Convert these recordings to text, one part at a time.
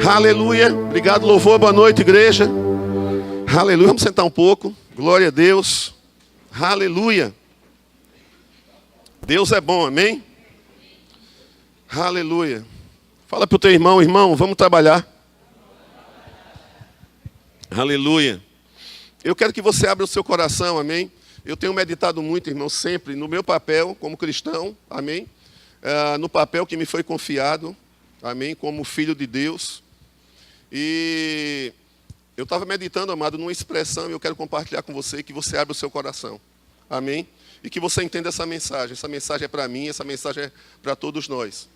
Aleluia. Obrigado, louvor. Boa noite, igreja. Aleluia. Vamos sentar um pouco. Glória a Deus. Aleluia. Deus é bom, amém? Aleluia. Fala para o teu irmão, irmão, vamos trabalhar. Aleluia. Eu quero que você abra o seu coração, amém? Eu tenho meditado muito, irmão, sempre no meu papel como cristão, amém? No papel que me foi confiado, amém? Como filho de Deus. E eu estava meditando, amado, numa expressão e eu quero compartilhar com você, que você abra o seu coração, amém? E que você entenda essa mensagem é para mim, essa mensagem é para todos nós.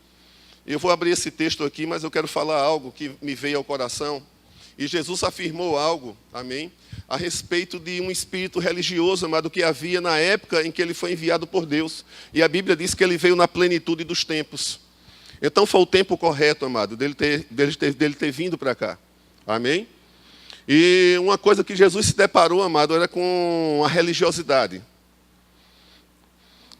Eu vou abrir esse texto aqui, mas eu quero falar algo que me veio ao coração. E Jesus afirmou algo, amém? A respeito de um espírito religioso, amado, que havia na época em que ele foi enviado por Deus. E a Bíblia diz que ele veio na plenitude dos tempos. Então foi o tempo correto, amado, dele ter vindo para cá. Amém? E uma coisa que Jesus se deparou, amado, era com a religiosidade.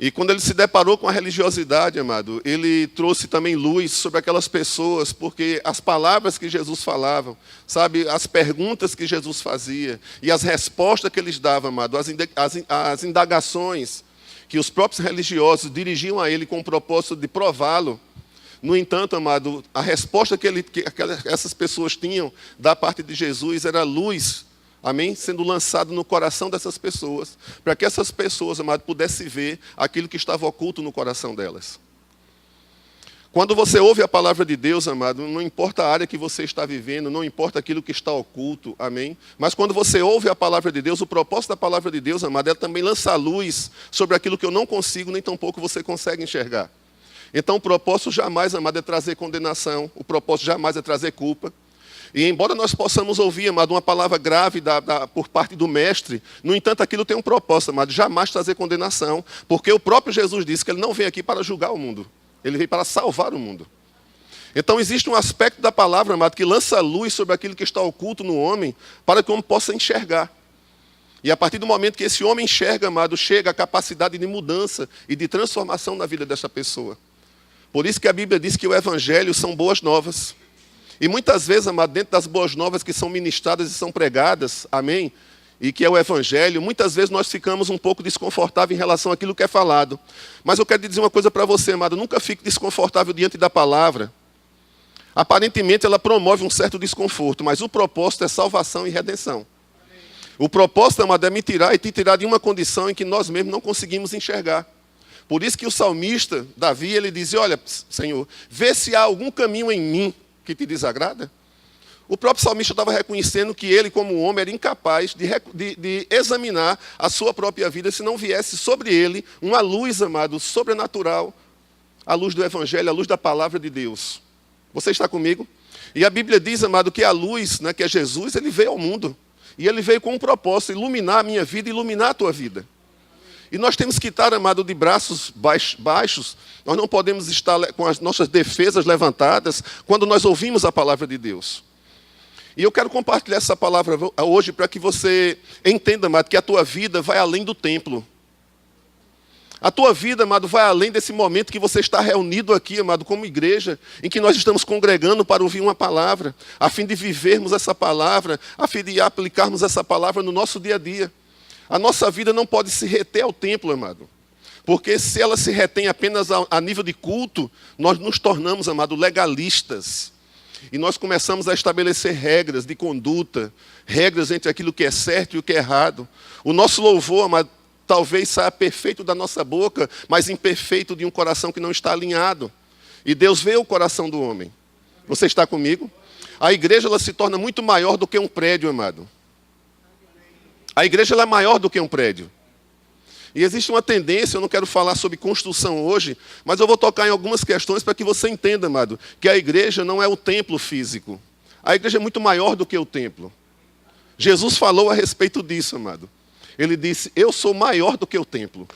E quando ele se deparou com a religiosidade, amado, ele trouxe também luz sobre aquelas pessoas, porque as palavras que Jesus falava, sabe, as perguntas que Jesus fazia e as respostas que eles davam, amado, as indagações que os próprios religiosos dirigiam a ele com o propósito de prová-lo. No entanto, amado, a resposta que essas pessoas tinham da parte de Jesus era luz, amém? Sendo lançado no coração dessas pessoas, para que essas pessoas, amado, pudessem ver aquilo que estava oculto no coração delas. Quando você ouve a palavra de Deus, amado, não importa a área que você está vivendo, não importa aquilo que está oculto, amém? Mas quando você ouve a palavra de Deus, o propósito da palavra de Deus, amado, é também lançar luz sobre aquilo que eu não consigo, nem tampouco você consegue enxergar. Então o propósito jamais, amado, é trazer condenação, o propósito jamais é trazer culpa. E embora nós possamos ouvir, amado, uma palavra grave por parte do mestre, no entanto aquilo tem um propósito, amado, jamais trazer condenação, porque o próprio Jesus disse que ele não veio aqui para julgar o mundo, ele veio para salvar o mundo. Então existe um aspecto da palavra, amado, que lança luz sobre aquilo que está oculto no homem, para que o homem possa enxergar. E a partir do momento que esse homem enxerga, amado, chega a capacidade de mudança e de transformação na vida dessa pessoa. Por isso que a Bíblia diz que o Evangelho são boas novas. E muitas vezes, amado, dentro das boas novas que são ministradas e são pregadas, amém? E que é o Evangelho, muitas vezes nós ficamos um pouco desconfortáveis em relação àquilo que é falado. Mas eu quero te dizer uma coisa para você, amado, nunca fique desconfortável diante da palavra. Aparentemente ela promove um certo desconforto, mas o propósito é salvação e redenção. O propósito, amado, é me tirar e te tirar de uma condição em que nós mesmos não conseguimos enxergar. Por isso que o salmista, Davi, ele dizia, olha, Senhor, vê se há algum caminho em mim que te desagrada. O próprio salmista estava reconhecendo que ele, como homem, era incapaz de examinar a sua própria vida se não viesse sobre ele uma luz, amado, sobrenatural, a luz do Evangelho, a luz da palavra de Deus. Você está comigo? E a Bíblia diz, amado, que a luz, né, que é Jesus, ele veio ao mundo. E ele veio com um propósito, iluminar a minha vida e iluminar a tua vida. E nós temos que estar, amado, de braços baixos. Nós não podemos estar com as nossas defesas levantadas quando nós ouvimos a palavra de Deus. E eu quero compartilhar essa palavra hoje para que você entenda, amado, que a tua vida vai além do templo. A tua vida, amado, vai além desse momento que você está reunido aqui, amado, como igreja, em que nós estamos congregando para ouvir uma palavra, a fim de vivermos essa palavra, a fim de aplicarmos essa palavra no nosso dia a dia. A nossa vida não pode se reter ao templo, amado. Porque se ela se retém apenas a nível de culto, nós nos tornamos, amado, legalistas. E nós começamos a estabelecer regras de conduta, regras entre aquilo que é certo e o que é errado. O nosso louvor, amado, talvez saia perfeito da nossa boca, mas imperfeito de um coração que não está alinhado. E Deus vê o coração do homem. Você está comigo? A igreja ela se torna muito maior do que um prédio, amado. A igreja ela é maior do que um prédio. E existe uma tendência, eu não quero falar sobre construção hoje, mas eu vou tocar em algumas questões para que você entenda, amado, que a igreja não é o templo físico. A igreja é muito maior do que o templo. Jesus falou a respeito disso, amado. Ele disse, eu sou maior do que o templo.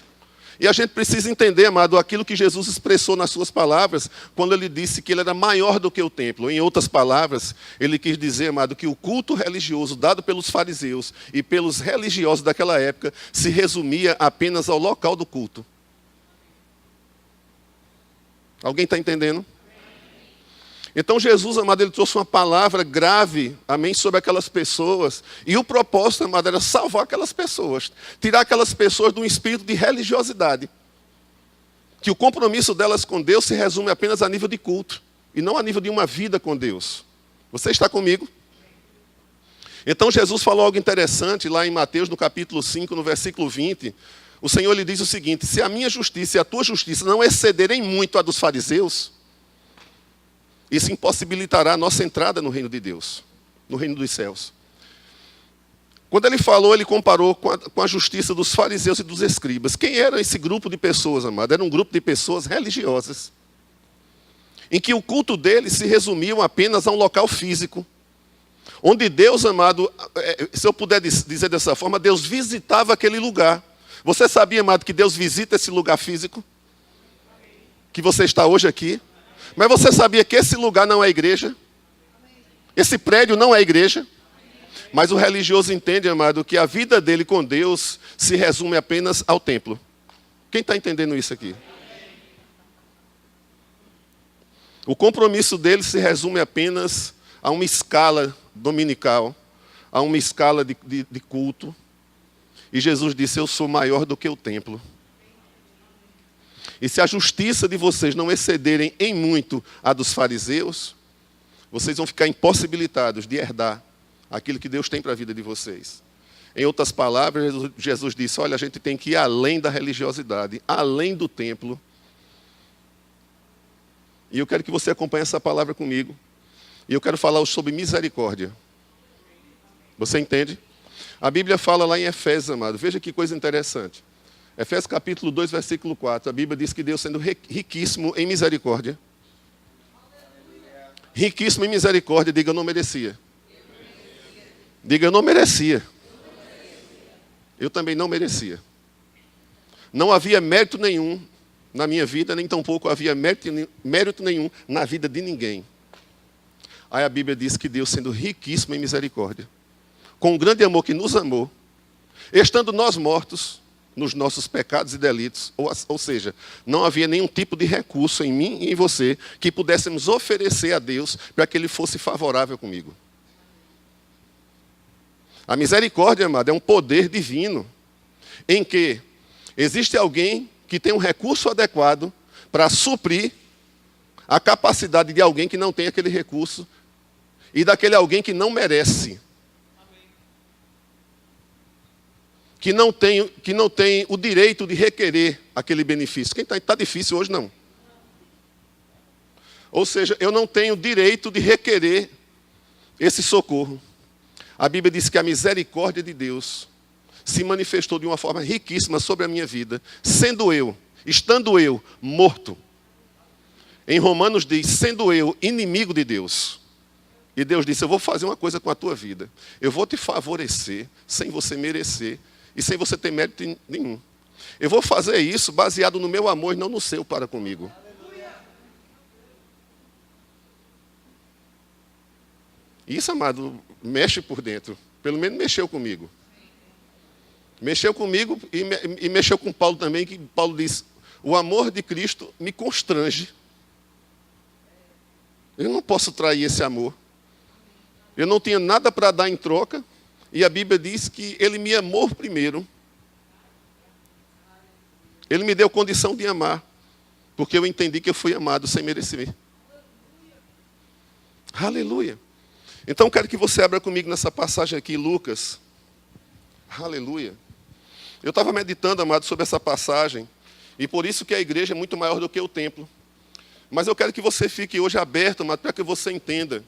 E a gente precisa entender, amado, aquilo que Jesus expressou nas suas palavras, quando ele disse que ele era maior do que o templo. Em outras palavras, ele quis dizer, amado, que o culto religioso dado pelos fariseus e pelos religiosos daquela época se resumia apenas ao local do culto. Alguém está entendendo? Então Jesus, amado, ele trouxe uma palavra grave, amém, sobre aquelas pessoas. E o propósito, amado, era salvar aquelas pessoas. Tirar aquelas pessoas de um espírito de religiosidade. Que o compromisso delas com Deus se resume apenas a nível de culto. E não a nível de uma vida com Deus. Você está comigo? Então Jesus falou algo interessante lá em Mateus, no capítulo 5, no versículo 20. O Senhor lhe diz o seguinte: se a minha justiça e a tua justiça não excederem muito a dos fariseus, isso impossibilitará a nossa entrada no reino de Deus, no reino dos céus. Quando ele falou, ele comparou com a justiça dos fariseus e dos escribas. Quem era esse grupo de pessoas, amado? Era um grupo de pessoas religiosas, em que o culto deles se resumiam apenas a um local físico, onde Deus, amado, se eu puder dizer dessa forma, Deus visitava aquele lugar. Você sabia, amado, que Deus visita esse lugar físico? Que você está hoje aqui? Mas você sabia que esse lugar não é igreja? Esse prédio não é igreja? Mas o religioso entende, amado, que a vida dele com Deus se resume apenas ao templo. Quem está entendendo isso aqui? O compromisso dele se resume apenas a uma escala dominical, a uma escala de culto. E Jesus disse: eu sou maior do que o templo. E se a justiça de vocês não excederem em muito a dos fariseus, vocês vão ficar impossibilitados de herdar aquilo que Deus tem para a vida de vocês. Em outras palavras, Jesus disse: olha, a gente tem que ir além da religiosidade, além do templo. E eu quero que você acompanhe essa palavra comigo. E eu quero falar sobre misericórdia. Você entende? A Bíblia fala lá em Efésios, amado. Veja que coisa interessante. Efésios capítulo 2, versículo 4. A Bíblia diz que Deus, sendo riquíssimo em misericórdia. Riquíssimo em misericórdia, diga: eu não merecia. Diga: eu não merecia. Eu também não merecia. Não havia mérito nenhum na minha vida, nem tampouco havia mérito nenhum na vida de ninguém. Aí a Bíblia diz que Deus, sendo riquíssimo em misericórdia, com um grande amor que nos amou, estando nós mortos nos nossos pecados e delitos, ou seja, não havia nenhum tipo de recurso em mim e em você que pudéssemos oferecer a Deus para que Ele fosse favorável comigo. A misericórdia, amado, é um poder divino, em que existe alguém que tem um recurso adequado para suprir a capacidade de alguém que não tem aquele recurso e daquele alguém que não merece. Que não tem o direito de requerer aquele benefício. Quem está difícil hoje, não. Ou seja, eu não tenho direito de requerer esse socorro. A Bíblia diz que a misericórdia de Deus se manifestou de uma forma riquíssima sobre a minha vida, estando eu morto. Em Romanos diz: sendo eu inimigo de Deus. E Deus disse: eu vou fazer uma coisa com a tua vida. Eu vou te favorecer sem você merecer e sem você ter mérito nenhum. Eu vou fazer isso baseado no meu amor e não no seu para comigo. Isso, amado, mexe por dentro. Pelo menos mexeu comigo. Mexeu comigo e mexeu com Paulo também, que Paulo diz: o amor de Cristo me constrange. Eu não posso trair esse amor. Eu não tinha nada para dar em troca. E a Bíblia diz que Ele me amou primeiro. Ele me deu condição de amar. Porque eu entendi que eu fui amado sem merecer. Aleluia. Então quero que você abra comigo nessa passagem aqui, Lucas. Aleluia. Eu estava meditando, amado, sobre essa passagem. E por isso que a igreja é muito maior do que o templo. Mas eu quero que você fique hoje aberto, amado, para que você entenda.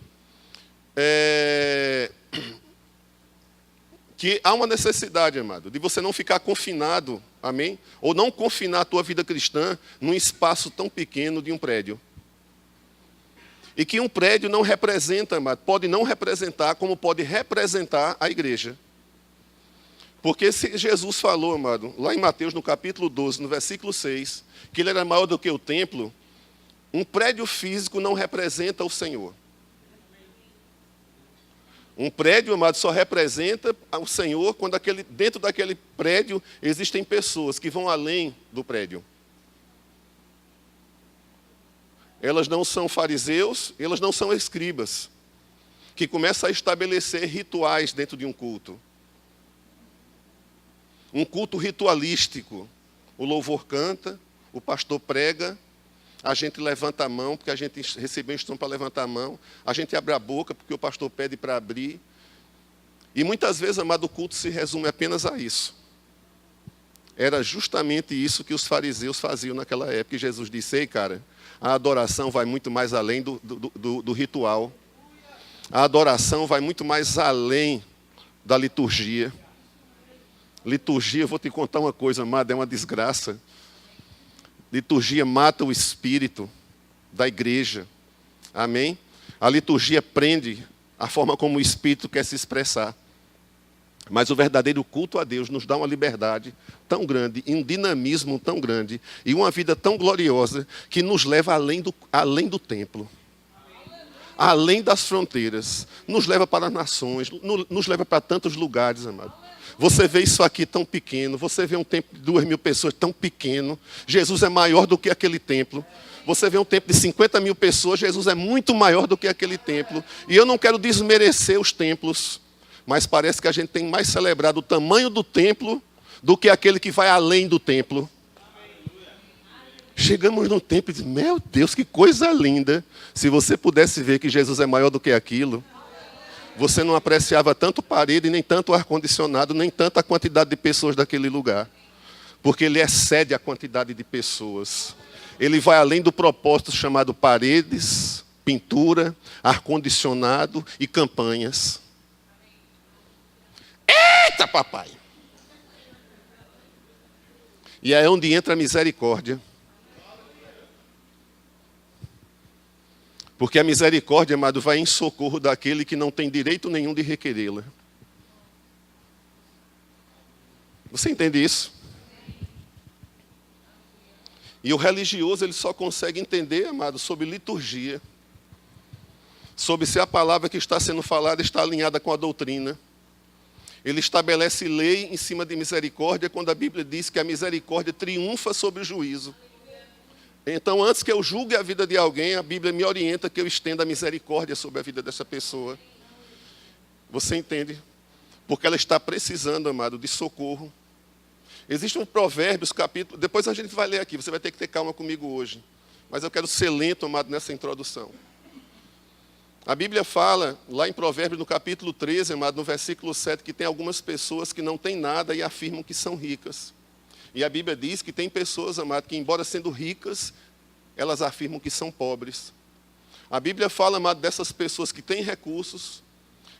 Que há uma necessidade, amado, de você não ficar confinado, amém? Ou não confinar a tua vida cristã num espaço tão pequeno de um prédio. E que um prédio não representa, amado, pode não representar como pode representar a igreja. Porque se Jesus falou, amado, lá em Mateus, no capítulo 12, no versículo 6, que Ele era maior do que o templo, um prédio físico não representa o Senhor. Um prédio, amado, só representa o Senhor quando dentro daquele prédio existem pessoas que vão além do prédio. Elas não são fariseus, elas não são escribas, que começam a estabelecer rituais dentro de um culto. Um culto ritualístico. O louvor canta, o pastor prega, a gente levanta a mão, porque a gente recebeu instrução para levantar a mão, a gente abre a boca, porque o pastor pede para abrir. E muitas vezes, amado, o culto se resume apenas a isso. Era justamente isso que os fariseus faziam naquela época. E Jesus disse: ei, cara, a adoração vai muito mais além do ritual. A adoração vai muito mais além da liturgia. Liturgia, eu vou te contar uma coisa, amado, é uma desgraça. Liturgia mata o espírito da igreja. Amém? A liturgia prende a forma como o espírito quer se expressar. Mas o verdadeiro culto a Deus nos dá uma liberdade tão grande, e um dinamismo tão grande, e uma vida tão gloriosa, que nos leva além do templo. Além das fronteiras. Nos leva para as nações, nos leva para tantos lugares, amado. Você vê isso aqui tão pequeno, você vê um templo de 2.000 pessoas tão pequeno. Jesus é maior do que aquele templo. Você vê um templo de 50.000 pessoas, Jesus é muito maior do que aquele templo. E eu não quero desmerecer os templos, mas parece que a gente tem mais celebrado o tamanho do templo do que aquele que vai além do templo. Chegamos no templo e dizemos: meu Deus, que coisa linda. Se você pudesse ver que Jesus é maior do que aquilo, você não apreciava tanto parede, nem tanto ar-condicionado, nem tanta quantidade de pessoas daquele lugar. Porque ele excede a quantidade de pessoas. Ele vai além do propósito chamado paredes, pintura, ar-condicionado e campanhas. Eita, papai! E é onde entra a misericórdia. Porque a misericórdia, amado, vai em socorro daquele que não tem direito nenhum de requerê-la. Você entende isso? E o religioso, ele só consegue entender, amado, sobre liturgia. Sobre se a palavra que está sendo falada está alinhada com a doutrina. Ele estabelece lei em cima de misericórdia, quando a Bíblia diz que a misericórdia triunfa sobre o juízo. Então, antes que eu julgue a vida de alguém, a Bíblia me orienta que eu estenda a misericórdia sobre a vida dessa pessoa. Você entende? Porque ela está precisando, amado, de socorro. Existe um Provérbios, capítulo... Depois a gente vai ler aqui, você vai ter que ter calma comigo hoje. Mas eu quero ser lento, amado, nessa introdução. A Bíblia fala, lá em Provérbios, no capítulo 13, amado, no versículo 7, que tem algumas pessoas que não têm nada e afirmam que são ricas. E a Bíblia diz que tem pessoas, amado, que embora sendo ricas, elas afirmam que são pobres. A Bíblia fala, amado, dessas pessoas que têm recursos,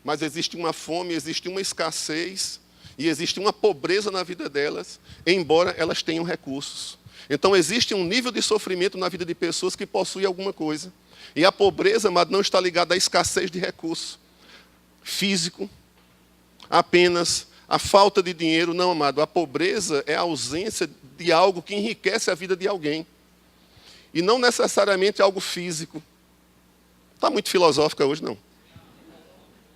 mas existe uma fome, existe uma escassez, e existe uma pobreza na vida delas, embora elas tenham recursos. Então existe um nível de sofrimento na vida de pessoas que possuem alguma coisa. E a pobreza, amado, não está ligada à escassez de recurso físico, apenas a falta de dinheiro, não, amado. A pobreza é a ausência de algo que enriquece a vida de alguém. E não necessariamente algo físico. Está muito filosófica hoje, não?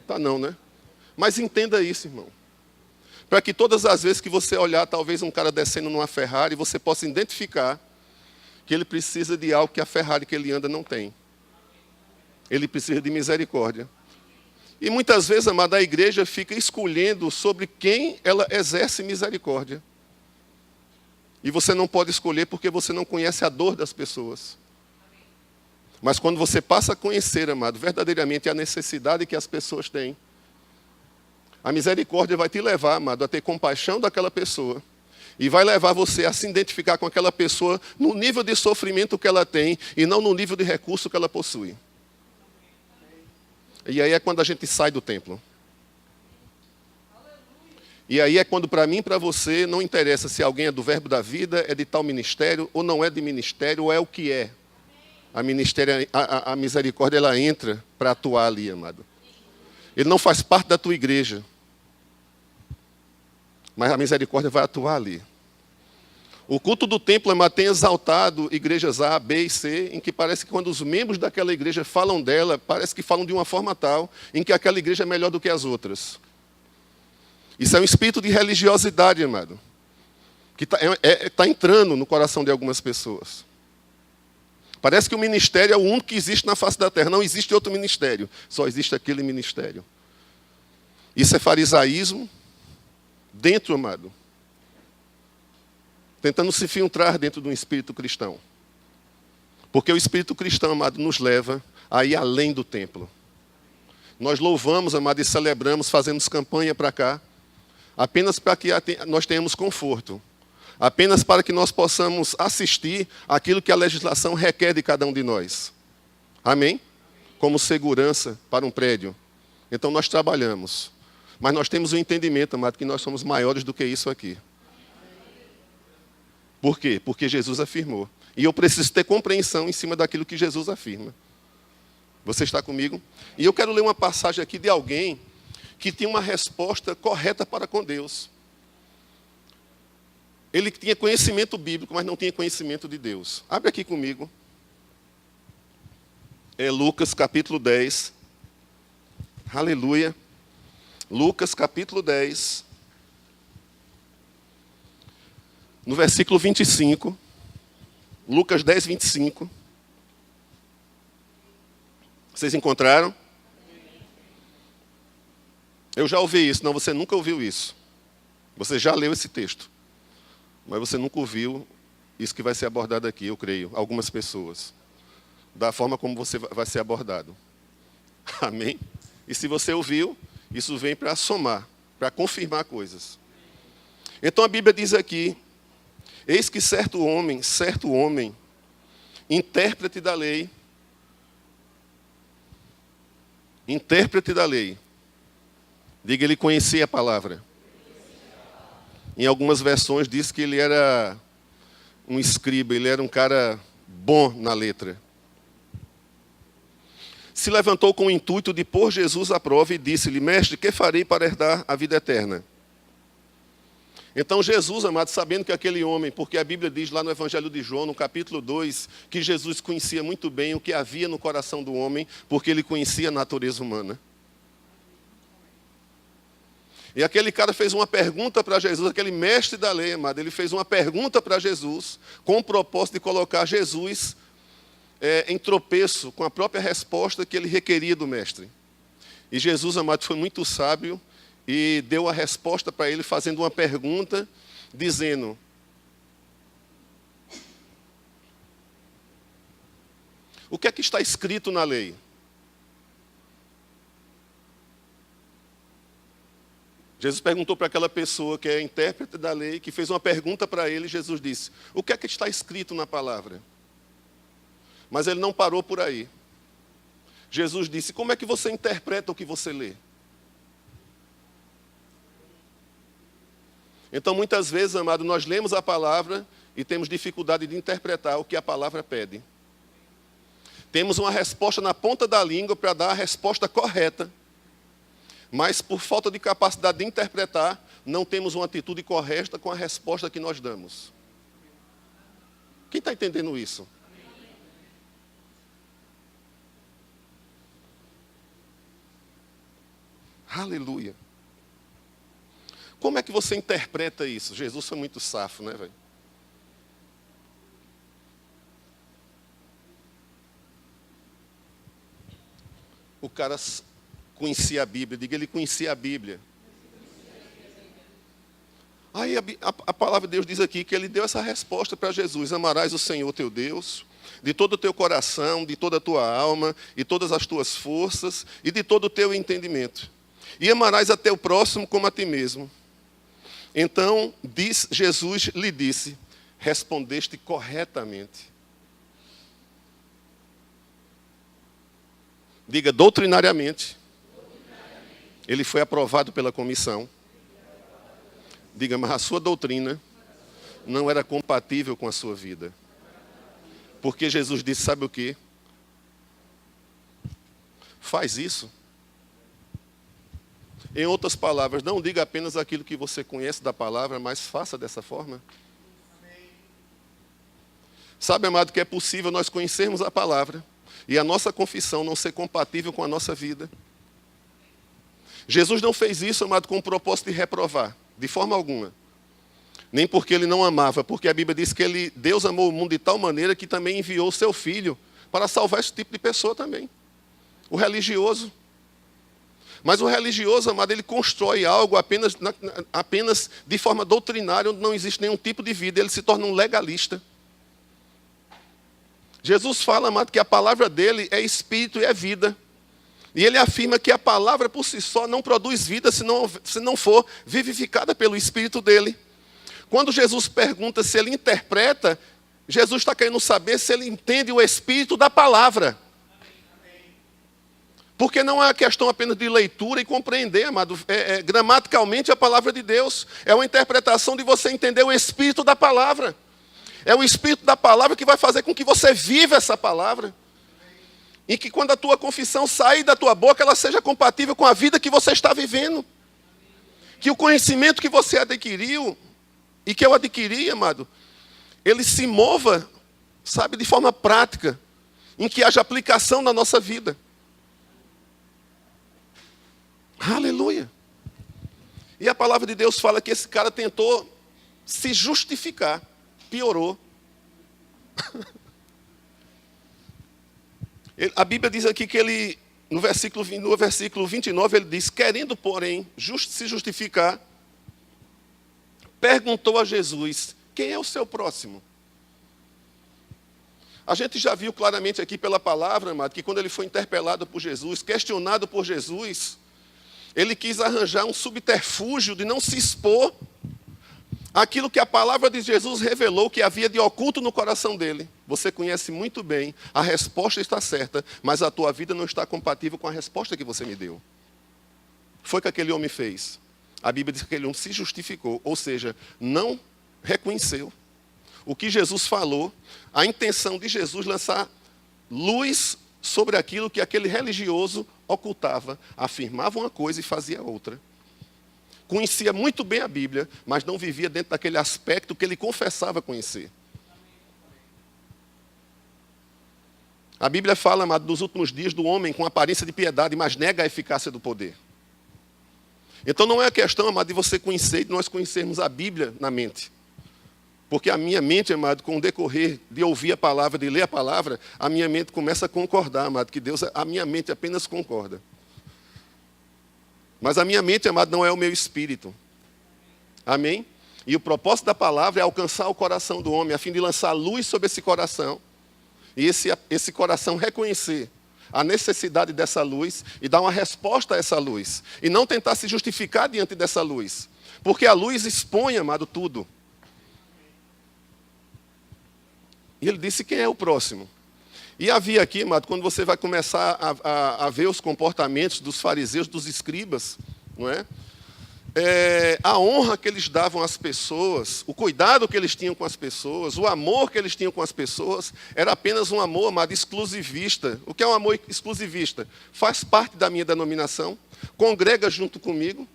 Está não, né? Mas entenda isso, irmão. Para que todas as vezes que você olhar, talvez um cara descendo numa Ferrari, você possa identificar que ele precisa de algo que a Ferrari que ele anda não tem. Ele precisa de misericórdia. E muitas vezes, amada, a igreja fica escolhendo sobre quem ela exerce misericórdia. E você não pode escolher porque você não conhece a dor das pessoas. Mas quando você passa a conhecer, amado, verdadeiramente a necessidade que as pessoas têm, a misericórdia vai te levar, amado, a ter compaixão daquela pessoa. E vai levar você a se identificar com aquela pessoa no nível de sofrimento que ela tem e não no nível de recurso que ela possui. E aí é quando a gente sai do templo. E aí é quando para mim e para você não interessa se alguém é do verbo da vida, é de tal ministério, ou não é de ministério, ou é o que é. A misericórdia, ela entra para atuar ali, amado. Ele não faz parte da tua igreja. Mas a misericórdia vai atuar ali. O culto do templo, amado, tem exaltado igrejas A, B e C, em que parece que quando os membros daquela igreja falam dela, parece que falam de uma forma tal, em que aquela igreja é melhor do que as outras. Isso é um espírito de religiosidade, amado, que está entrando no coração de algumas pessoas. Parece que o ministério é o único que existe na face da terra. Não existe outro ministério. Só existe aquele ministério. Isso é farisaísmo dentro, amado. Tentando se filtrar dentro de um espírito cristão. Porque o espírito cristão, amado, nos leva a ir além do templo. Nós louvamos, amado, e celebramos, fazemos campanha para cá, apenas para que nós tenhamos conforto. Apenas para que nós possamos assistir aquilo que a legislação requer de cada um de nós. Amém? Como segurança para um prédio. Então nós trabalhamos. Mas nós temos o entendimento, amado, que nós somos maiores do que isso aqui. Por quê? Porque Jesus afirmou. E eu preciso ter compreensão em cima daquilo que Jesus afirma. Você está comigo? E eu quero ler uma passagem aqui de alguém que tinha uma resposta correta para com Deus. Ele tinha conhecimento bíblico, mas não tinha conhecimento de Deus. Abre aqui comigo. É Lucas capítulo 10. Aleluia. Lucas capítulo 10. No versículo 25. Lucas 10, 25. Vocês encontraram? Eu já ouvi isso. Não, você nunca ouviu isso. Você já leu esse texto. Mas você nunca ouviu isso que vai ser abordado aqui, eu creio. Algumas pessoas. Da forma como você vai ser abordado. Amém? E se você ouviu, isso vem para somar, para confirmar coisas. Então a Bíblia diz aqui, eis que certo homem, intérprete da lei, diga, ele conhecia a palavra. Em algumas versões diz que ele era um escriba, ele era um cara bom na letra. Se levantou com o intuito de pôr Jesus à prova e disse-lhe, mestre, que farei para herdar a vida eterna? Então Jesus, amado, sabendo que aquele homem, porque a Bíblia diz lá no Evangelho de João, no capítulo 2, que Jesus conhecia muito bem o que havia no coração do homem, porque ele conhecia a natureza humana. E aquele cara fez uma pergunta para Jesus, aquele mestre da lei, amado, ele fez uma pergunta para Jesus, com o propósito de colocar Jesus em tropeço com a própria resposta que ele requeria do mestre. E Jesus, amado, foi muito sábio e deu a resposta para ele, fazendo uma pergunta, dizendo, o que é que está escrito na lei? Jesus perguntou para aquela pessoa que é intérprete da lei, que fez uma pergunta para ele, Jesus disse, o que é que está escrito na palavra? Mas ele não parou por aí. Jesus disse, como é que você interpreta o que você lê? Então, muitas vezes, amado, nós lemos a palavra e temos dificuldade de interpretar o que a palavra pede. Temos uma resposta na ponta da língua para dar a resposta correta. Mas, por falta de capacidade de interpretar, não temos uma atitude correta com a resposta que nós damos. Quem está entendendo isso? Aleluia. Como é que você interpreta isso? Jesus foi muito safo, né, velho? O cara conhecia a Bíblia, diga, ele conhecia a Bíblia. Aí a palavra de Deus diz aqui que ele deu essa resposta para Jesus, amarás o Senhor teu Deus, de todo o teu coração, de toda a tua alma, e todas as tuas forças, e de todo o teu entendimento. E amarás a teu próximo como a ti mesmo. Então Jesus lhe disse, respondeste corretamente. Diga, doutrinariamente. Ele foi aprovado pela comissão. Diga, mas a sua doutrina não era compatível com a sua vida. Porque Jesus disse, sabe o quê? Faz isso. Em outras palavras, não diga apenas aquilo que você conhece da palavra, mas faça dessa forma. Sabe, amado, que é possível nós conhecermos a palavra e a nossa confissão não ser compatível com a nossa vida. Jesus não fez isso, amado, com o propósito de reprovar, de forma alguma. Nem porque ele não amava, porque a Bíblia diz que Deus amou o mundo de tal maneira que também enviou o seu Filho para salvar esse tipo de pessoa também. O religioso. Mas o religioso, amado, ele constrói algo apenas de forma doutrinária, onde não existe nenhum tipo de vida. Ele se torna um legalista. Jesus fala, amado, que a palavra dele é espírito e é vida. E ele afirma que a palavra por si só não produz vida se não for vivificada pelo espírito dele. Quando Jesus pergunta se ele interpreta, Jesus está querendo saber se ele entende o espírito da palavra. Porque não é a questão apenas de leitura e compreender, amado. Gramaticalmente a palavra de Deus é uma interpretação de você entender o espírito da palavra. É o espírito da palavra que vai fazer com que você viva essa palavra. E que quando a tua confissão sair da tua boca, ela seja compatível com a vida que você está vivendo. Que o conhecimento que você adquiriu, e que eu adquiri, amado, ele se mova, sabe, de forma prática, em que haja aplicação na nossa vida. Aleluia. E a palavra de Deus fala que esse cara tentou se justificar, piorou. A Bíblia diz aqui que ele, no versículo 29, ele diz, querendo, porém, se justificar, perguntou a Jesus, quem é o seu próximo? A gente já viu claramente aqui pela palavra, amado, que quando ele foi interpelado por Jesus, questionado por Jesus, ele quis arranjar um subterfúgio de não se expor àquilo que a palavra de Jesus revelou que havia de oculto no coração dele. Você conhece muito bem, a resposta está certa, mas a tua vida não está compatível com a resposta que você me deu. Foi o que aquele homem fez. A Bíblia diz que aquele homem se justificou, ou seja, não reconheceu o que Jesus falou, a intenção de Jesus lançar luz sobre aquilo que aquele religioso ocultava, afirmava uma coisa e fazia outra. Conhecia muito bem a Bíblia, mas não vivia dentro daquele aspecto que ele confessava conhecer. A Bíblia fala, amado, dos últimos dias do homem com aparência de piedade, mas nega a eficácia do poder. Então não é a questão, amado, de você conhecer e de nós conhecermos a Bíblia na mente. Porque a minha mente, amado, com o decorrer de ouvir a palavra, de ler a palavra, a minha mente começa a concordar, amado, que a minha mente apenas concorda. Mas a minha mente, amado, não é o meu espírito. Amém? E o propósito da palavra é alcançar o coração do homem, a fim de lançar luz sobre esse coração, e esse coração reconhecer a necessidade dessa luz e dar uma resposta a essa luz. E não tentar se justificar diante dessa luz. Porque a luz expõe, amado, tudo. E ele disse quem é o próximo. E havia aqui, amado, quando você vai começar a ver os comportamentos dos fariseus, dos escribas, não é? A honra que eles davam às pessoas, o cuidado que eles tinham com as pessoas, o amor que eles tinham com as pessoas, era apenas um amor, amado, exclusivista. O que é um amor exclusivista? Faz parte da minha denominação, congrega junto comigo,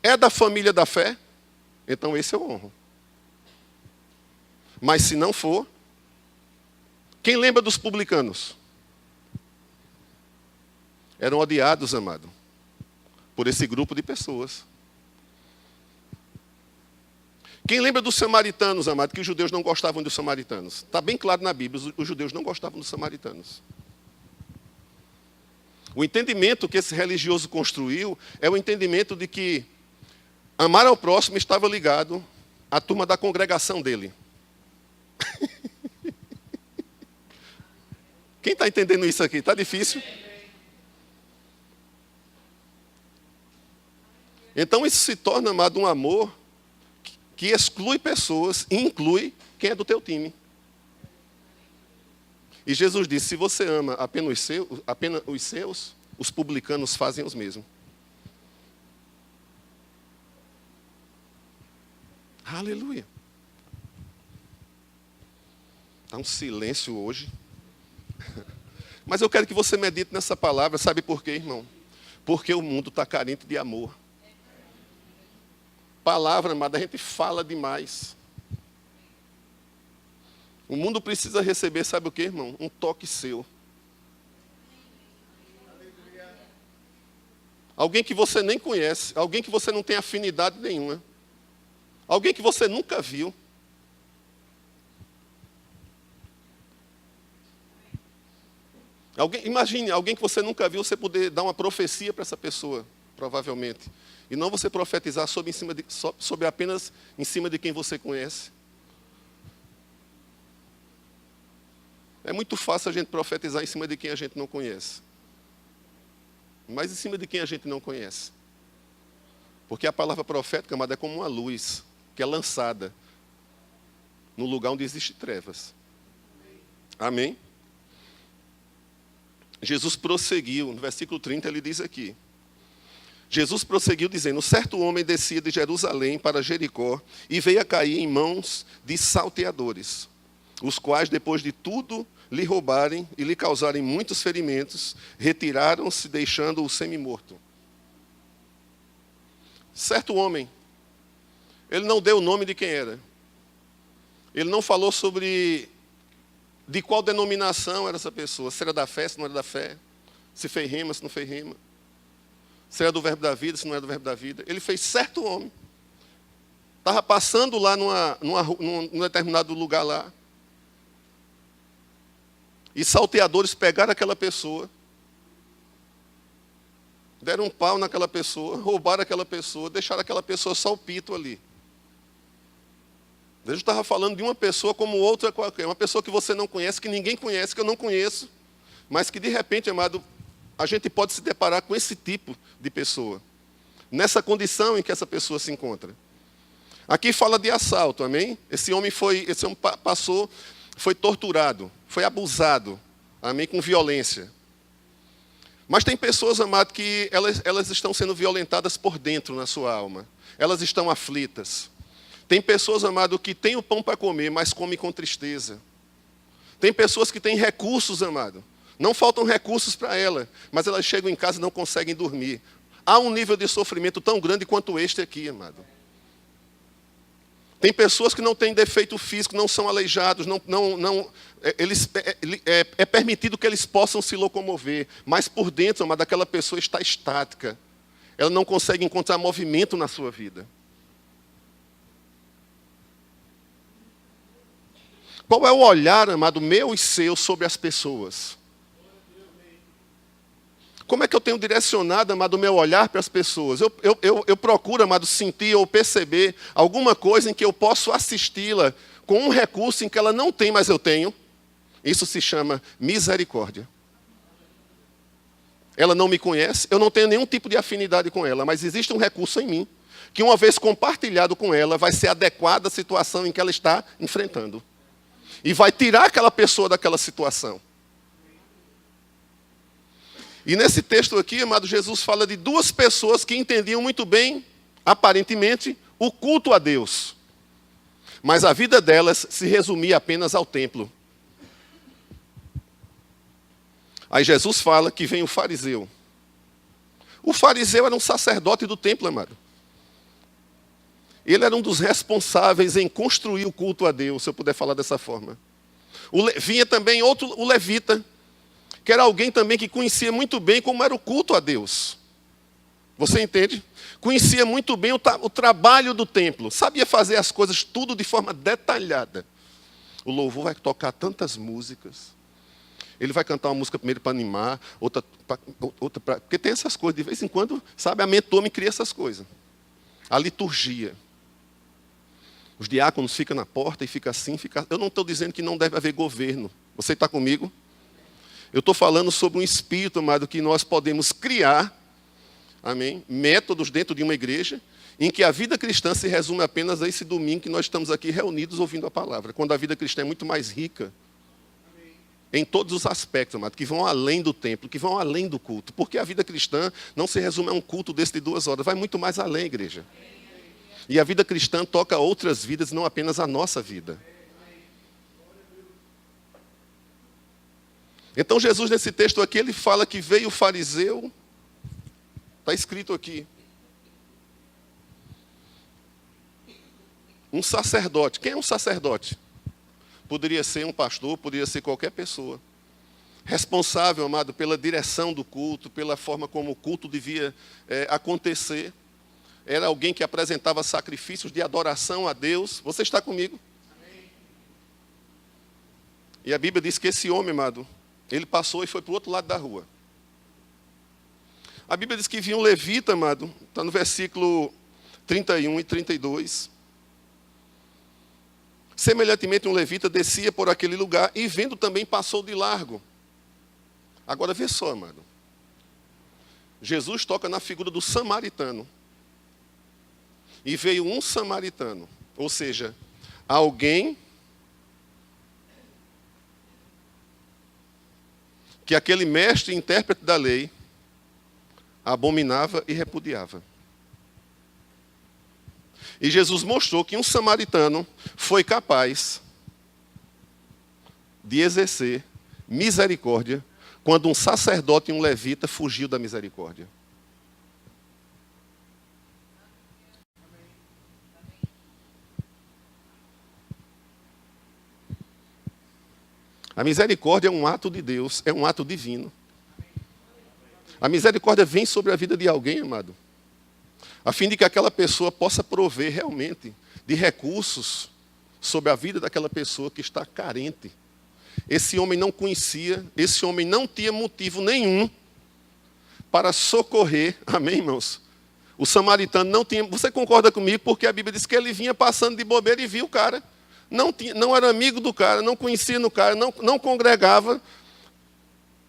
é da família da fé, então esse eu honro. Mas se não for, quem lembra dos publicanos? Eram odiados, amado, por esse grupo de pessoas. Quem lembra dos samaritanos, amado, que os judeus não gostavam dos samaritanos? Está bem claro na Bíblia, os judeus não gostavam dos samaritanos. O entendimento que esse religioso construiu é o entendimento de que amar ao próximo estava ligado à turma da congregação dele. Quem está entendendo isso aqui? Está difícil? Então isso se torna, amado, um amor que exclui pessoas e inclui quem é do teu time. E Jesus disse, se você ama apenas os seus, os publicanos fazem os mesmos. Aleluia. Está um silêncio hoje. Mas eu quero que você medite nessa palavra. Sabe por quê, irmão? Porque o mundo está carente de amor. Palavra, amada, a gente fala demais. O mundo precisa receber, sabe o quê, irmão? Um toque seu. Alguém que você nem conhece, alguém que você não tem afinidade nenhuma. Alguém que você nunca viu. Imagine, alguém que você nunca viu, você poder dar uma profecia para essa pessoa, provavelmente. E não você profetizar sobre apenas em cima de quem você conhece. É muito fácil a gente profetizar em cima de quem a gente não conhece. Mas em cima de quem a gente não conhece. Porque a palavra profética, amado, é como uma luz que é lançada no lugar onde existem trevas. Amém? Jesus prosseguiu, no versículo 30 ele diz aqui. Jesus prosseguiu dizendo, certo homem descia de Jerusalém para Jericó e veio a cair em mãos de salteadores, os quais, depois de tudo lhe roubarem e lhe causarem muitos ferimentos, retiraram-se, deixando-o semi-morto. Certo homem, ele não deu o nome de quem era. Ele não falou sobre de qual denominação era essa pessoa, se era da fé, se não era da fé, se fez rema, se não fez rema, se era do verbo da vida, se não era do verbo da vida. Ele fez certo homem. Estava passando lá num determinado lugar lá. E salteadores pegaram aquela pessoa, deram um pau naquela pessoa, roubaram aquela pessoa, deixaram aquela pessoa só o pito ali. Deus estava falando de uma pessoa como outra qualquer, uma pessoa que você não conhece, que ninguém conhece, que eu não conheço, mas que de repente, amado, a gente pode se deparar com esse tipo de pessoa, nessa condição em que essa pessoa se encontra. Aqui fala de assalto, amém? Esse homem passou, foi torturado, foi abusado, amém, com violência. Mas tem pessoas, amado, que elas estão sendo violentadas por dentro na sua alma. Elas estão aflitas. Tem pessoas, amado, que têm o pão para comer, mas comem com tristeza. Tem pessoas que têm recursos, amado. Não faltam recursos para ela, mas elas chegam em casa e não conseguem dormir. Há um nível de sofrimento tão grande quanto este aqui, amado. Tem pessoas que não têm defeito físico, não são aleijados, é permitido que eles possam se locomover, mas por dentro, amado, aquela pessoa está estática. Ela não consegue encontrar movimento na sua vida. Qual é o olhar, amado, meu e seu sobre as pessoas? Como é que eu tenho direcionado, amado, o meu olhar para as pessoas? Eu procuro, amado, sentir ou perceber alguma coisa em que eu posso assisti-la com um recurso em que ela não tem, mas eu tenho. Isso se chama misericórdia. Ela não me conhece, eu não tenho nenhum tipo de afinidade com ela, mas existe um recurso em mim, que uma vez compartilhado com ela, vai ser adequado à situação em que ela está enfrentando. E vai tirar aquela pessoa daquela situação. E nesse texto aqui, amado, Jesus fala de duas pessoas que entendiam muito bem, aparentemente, o culto a Deus. Mas a vida delas se resumia apenas ao templo. Aí Jesus fala que vem o fariseu. O fariseu era um sacerdote do templo, amado. Ele era um dos responsáveis em construir o culto a Deus, se eu puder falar dessa forma. Vinha também o levita, que era alguém também que conhecia muito bem como era o culto a Deus. Você entende? Conhecia muito bem o trabalho do templo, sabia fazer as coisas tudo de forma detalhada. O louvor vai tocar tantas músicas. Ele vai cantar uma música primeiro para animar, outra para... Porque tem essas coisas, de vez em quando, sabe, a mentor me cria essas coisas. A liturgia. Os diáconos ficam na porta e ficam assim, Eu não estou dizendo que não deve haver governo. Você está comigo? Eu estou falando sobre um espírito, amado, que nós podemos criar, amém, métodos dentro de uma igreja, em que a vida cristã se resume apenas a esse domingo que nós estamos aqui reunidos ouvindo a palavra. Quando a vida cristã é muito mais rica, em todos os aspectos, amado, que vão além do templo, que vão além do culto. Porque a vida cristã não se resume a um culto desse de 2 horas, vai muito mais além, igreja. E a vida cristã toca outras vidas, não apenas a nossa vida. Então Jesus, nesse texto aqui, ele fala que veio o fariseu, está escrito aqui, um sacerdote. Quem é um sacerdote? Poderia ser um pastor, poderia ser qualquer pessoa. Responsável, amado, pela direção do culto, pela forma como o culto devia acontecer. era alguém que apresentava sacrifícios de adoração a Deus. Você está comigo? Amém. E a Bíblia diz que esse homem, amado, ele passou e foi para o outro lado da rua. A Bíblia diz que vinha um levita, amado, está no versículo 31 e 32. Semelhantemente, um levita descia por aquele lugar e, vendo também, passou de largo. Agora, vê só, amado. Jesus toca na figura do samaritano. E veio um samaritano, ou seja, alguém que aquele mestre e intérprete da lei abominava e repudiava. E Jesus mostrou que um samaritano foi capaz de exercer misericórdia quando um sacerdote e um levita fugiu da misericórdia. A misericórdia é um ato de Deus, é um ato divino. A misericórdia vem sobre a vida de alguém, amado, a fim de que aquela pessoa possa prover realmente de recursos sobre a vida daquela pessoa que está carente. Esse homem não conhecia, esse homem não tinha motivo nenhum para socorrer, amém, irmãos? O samaritano não tinha, você concorda comigo? Porque a Bíblia diz que ele vinha passando de bobeira e viu o cara. Não era amigo do cara, não conhecia no cara, não congregava.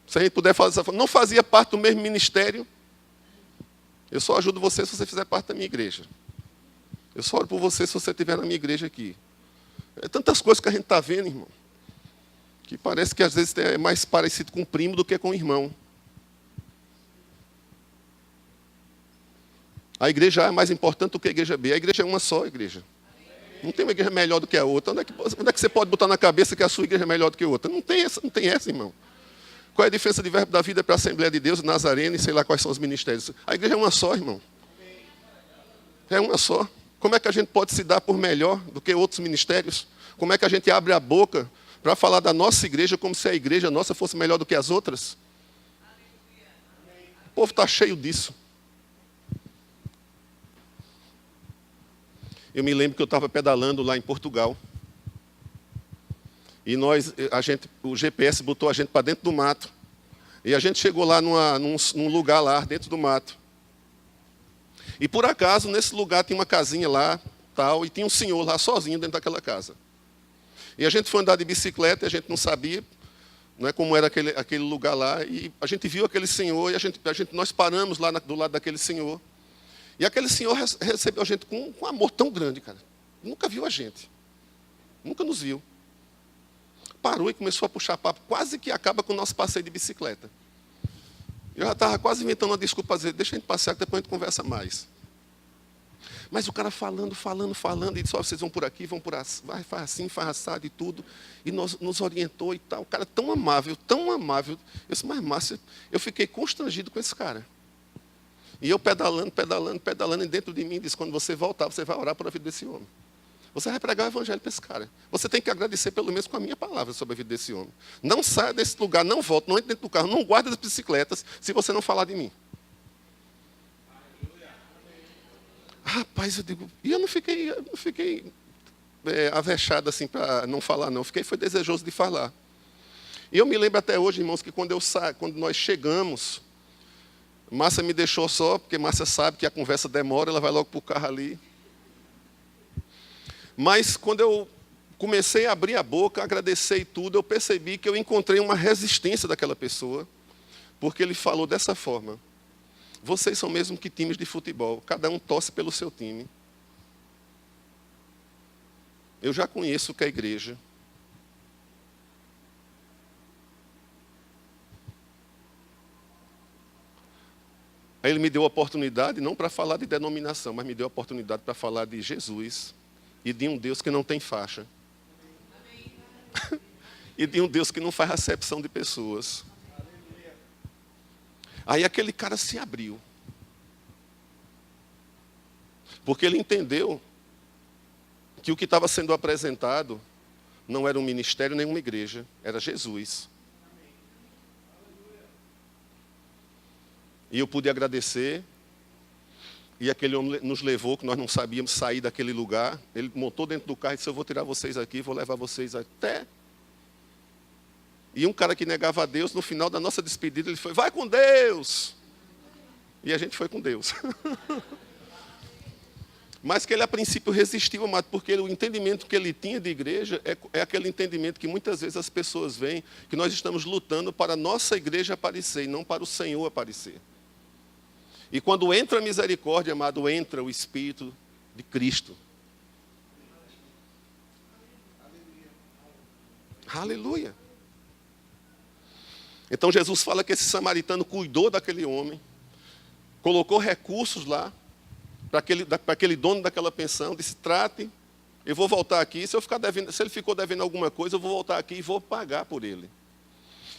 Se a gente puder falar dessa forma, não fazia parte do mesmo ministério. Eu só ajudo você se você fizer parte da minha igreja. Eu só oro por você se você estiver na minha igreja aqui. É tantas coisas que a gente está vendo, irmão, que parece que às vezes é mais parecido com um primo do que com um irmão. A igreja A é mais importante do que a igreja B. A igreja é uma só igreja. Não tem uma igreja melhor do que a outra. Onde é que você pode botar na cabeça que a sua igreja é melhor do que a outra? Não tem essa, irmão. Qual é a diferença de Verbo da Vida para a Assembleia de Deus, Nazareno e sei lá quais são os ministérios? A igreja é uma só, irmão. É uma só. Como é que a gente pode se dar por melhor do que outros ministérios? Como é que a gente abre a boca para falar da nossa igreja como se a igreja nossa fosse melhor do que as outras? O povo está cheio disso. Eu me lembro que eu estava pedalando lá em Portugal. E o GPS botou a gente para dentro do mato. E a gente chegou lá num lugar lá, dentro do mato. E por acaso, nesse lugar tinha uma casinha lá, tal, e tinha um senhor lá sozinho dentro daquela casa. E a gente foi andar de bicicleta, e a gente não sabia, não é, como era aquele lugar lá. E a gente viu aquele senhor, e nós paramos lá do lado daquele senhor. E aquele senhor recebeu a gente com um amor tão grande, cara. Nunca viu a gente. Nunca nos viu. Parou e começou a puxar papo, quase que acaba com o nosso passeio de bicicleta. Eu já estava quase inventando uma desculpa para dizer, deixa a gente passear, que depois a gente conversa mais. Mas o cara falando, e disse, vocês vão por aqui, vão por assim, faz assim, faz assado e tudo. E nos orientou e tal. O cara tão amável, tão amável. Eu disse, mas Márcia, eu fiquei constrangido com esse cara. E eu pedalando, e dentro de mim disse, quando você voltar, você vai orar por a vida desse homem. Você vai pregar o evangelho para esse cara. Você tem que agradecer pelo menos com a minha palavra sobre a vida desse homem. Não saia desse lugar, não volte, não entre dentro do carro, não guarde as bicicletas se você não falar de mim. Rapaz, eu digo, e eu não fiquei avexado assim para não falar, não. Foi desejoso de falar. E eu me lembro até hoje, irmãos, que quando nós chegamos, Márcia me deixou só, porque Márcia sabe que a conversa demora, ela vai logo para o carro ali. Mas quando eu comecei a abrir a boca, agradecer e tudo, eu percebi que eu encontrei uma resistência daquela pessoa, porque ele falou dessa forma. Vocês são mesmo que times de futebol, cada um torce pelo seu time. Eu já conheço o que é a igreja. Aí ele me deu a oportunidade, não para falar de denominação, mas me deu a oportunidade para falar de Jesus e de um Deus que não tem faixa. E de um Deus que não faz acepção de pessoas. Aí aquele cara se abriu. Porque ele entendeu que o que estava sendo apresentado não era um ministério nem uma igreja, era Jesus. E eu pude agradecer. E aquele homem nos levou, que nós não sabíamos sair daquele lugar. Ele montou dentro do carro e disse, eu vou tirar vocês aqui, vou levar vocês até... E um cara que negava a Deus, no final da nossa despedida, ele foi, vai com Deus! E a gente foi com Deus. Mas que ele a princípio resistiu, amado, porque o entendimento que ele tinha de igreja é aquele entendimento que muitas vezes as pessoas veem, que nós estamos lutando para a nossa igreja aparecer, e não para o Senhor aparecer. E quando entra a misericórdia, amado, entra o Espírito de Cristo. Aleluia. Então Jesus fala que esse samaritano cuidou daquele homem, colocou recursos lá, para aquele dono daquela pensão, disse, trate, eu vou voltar aqui, se ele ficou devendo alguma coisa, eu vou voltar aqui e vou pagar por ele.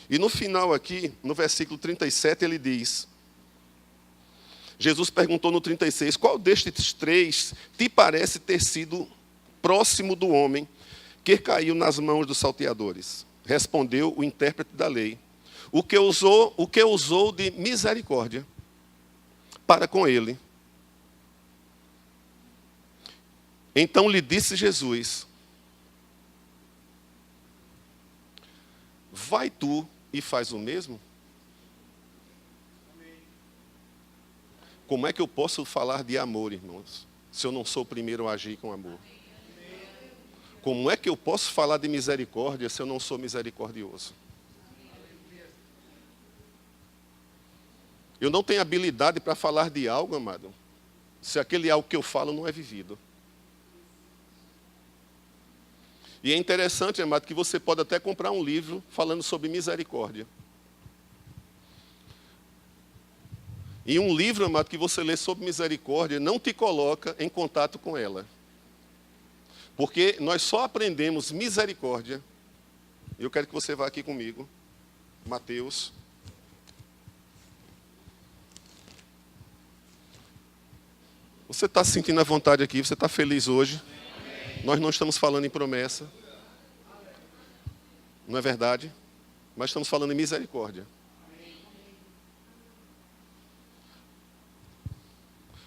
E no final aqui, no versículo 37, ele diz, Jesus perguntou no 36, qual destes três te parece ter sido próximo do homem que caiu nas mãos dos salteadores? Respondeu o intérprete da lei, o que usou de misericórdia para com ele. Então lhe disse Jesus, vai tu e faz o mesmo? Como é que eu posso falar de amor, irmãos, se eu não sou o primeiro a agir com amor? Como é que eu posso falar de misericórdia se eu não sou misericordioso? Eu não tenho habilidade para falar de algo, amado, se aquele algo que eu falo não é vivido. E é interessante, amado, que você pode até comprar um livro falando sobre misericórdia. E um livro, amado, que você lê sobre misericórdia, não te coloca em contato com ela. Porque nós só aprendemos misericórdia. Eu quero que você vá aqui comigo. Mateus. Você está se sentindo à vontade aqui? Você está feliz hoje? Nós não estamos falando em promessa. Não é verdade? Mas estamos falando em misericórdia.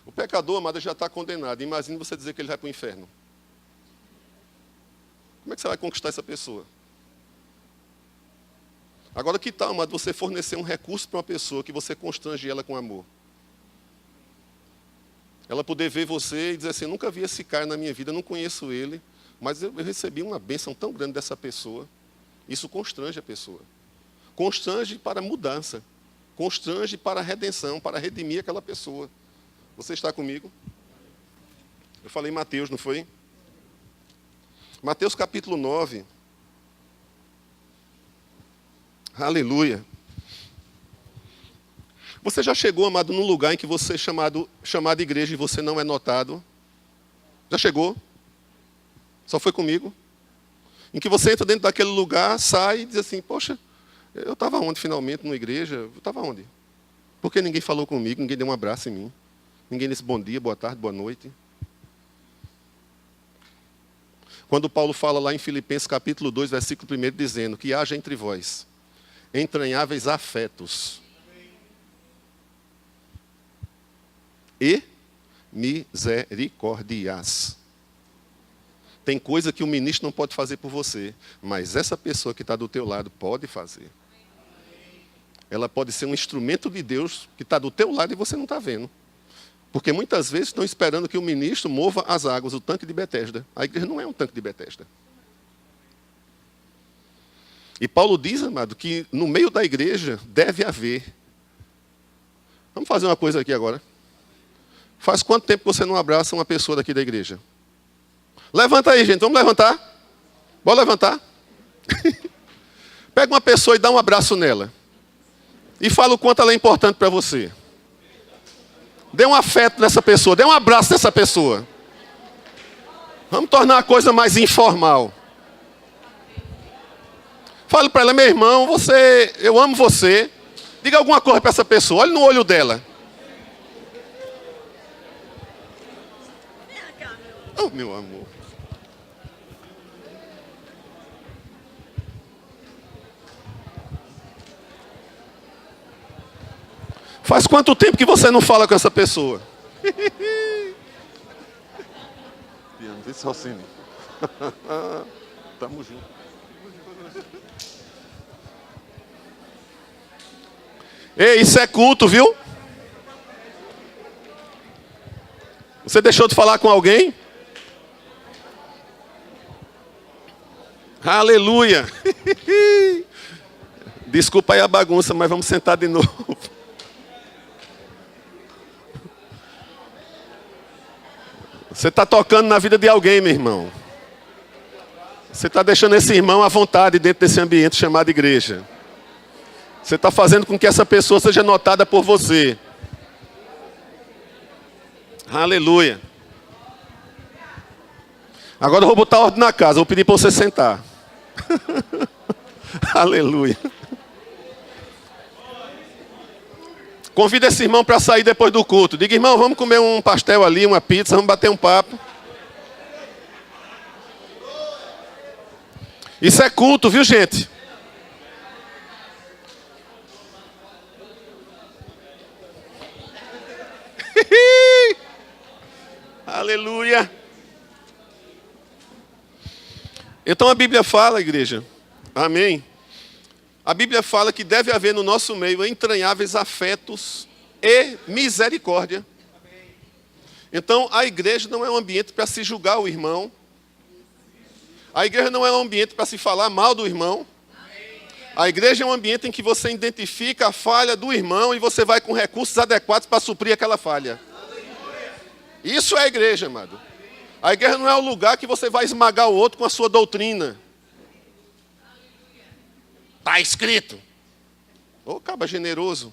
O pecador, amado, já está condenado. Imagine você dizer que ele vai para o inferno. Como é que você vai conquistar essa pessoa? Agora, que tal, amado, você fornecer um recurso para uma pessoa que você constrange ela com amor? Ela poder ver você e dizer assim, nunca vi esse cara na minha vida, não conheço ele, mas eu recebi uma bênção tão grande dessa pessoa. Isso constrange a pessoa. Constrange para mudança. Constrange para redenção, para redimir aquela pessoa. Você está comigo? Eu falei Mateus, não foi? Mateus capítulo 9. Aleluia. Você já chegou, amado, num lugar em que você é chamado igreja e você não é notado? Já chegou? Só foi comigo? Em que você entra dentro daquele lugar, sai e diz assim, poxa, eu estava onde finalmente, numa igreja? Eu estava onde? Por que ninguém falou comigo, ninguém deu um abraço em mim? Ninguém disse bom dia, boa tarde, boa noite? Quando Paulo fala lá em Filipenses capítulo 2, versículo 1, dizendo que haja entre vós entranháveis afetos e misericórdias. Tem coisa que o ministro não pode fazer por você, mas essa pessoa que está do teu lado pode fazer. Ela pode ser um instrumento de Deus que está do teu lado e você não está vendo. Porque muitas vezes estão esperando que o ministro mova as águas, o tanque de Betesda. A igreja não é um tanque de Betesda. E Paulo diz, amado, que no meio da igreja deve haver. Vamos fazer uma coisa aqui agora. Faz quanto tempo que você não abraça uma pessoa daqui da igreja? Levanta aí, gente. Vamos levantar? Bora levantar? Pega uma pessoa e dá um abraço nela. E fala o quanto ela é importante para você. Dê um afeto nessa pessoa. Dê um abraço nessa pessoa. Vamos tornar a coisa mais informal. Fale para ela, meu irmão, eu amo você. Diga alguma coisa para essa pessoa. Olhe no olho dela. Oh, meu amor. Faz quanto tempo que você não fala com essa pessoa? Disse Rossini. Tamo junto. Ei, isso é culto, viu? Você deixou de falar com alguém? Aleluia! Desculpa aí a bagunça, mas vamos sentar de novo. Você está tocando na vida de alguém, meu irmão. Você está deixando esse irmão à vontade dentro desse ambiente chamado igreja. Você está fazendo com que essa pessoa seja notada por você. Aleluia. Agora eu vou botar ordem na casa, vou pedir para você sentar. Aleluia. Convida esse irmão para sair depois do culto. Diga, irmão, vamos comer um pastel ali, uma pizza, vamos bater um papo. Isso é culto, viu, gente? Aleluia. Então a Bíblia fala, igreja, amém? A Bíblia fala que deve haver no nosso meio entranháveis afetos e misericórdia. Então a igreja não é um ambiente para se julgar o irmão. A igreja não é um ambiente para se falar mal do irmão. A igreja é um ambiente em que você identifica a falha do irmão e você vai com recursos adequados para suprir aquela falha. Isso é a igreja, amado. A igreja não é o lugar que você vai esmagar o outro com a sua doutrina. Está escrito. Ô, caba generoso.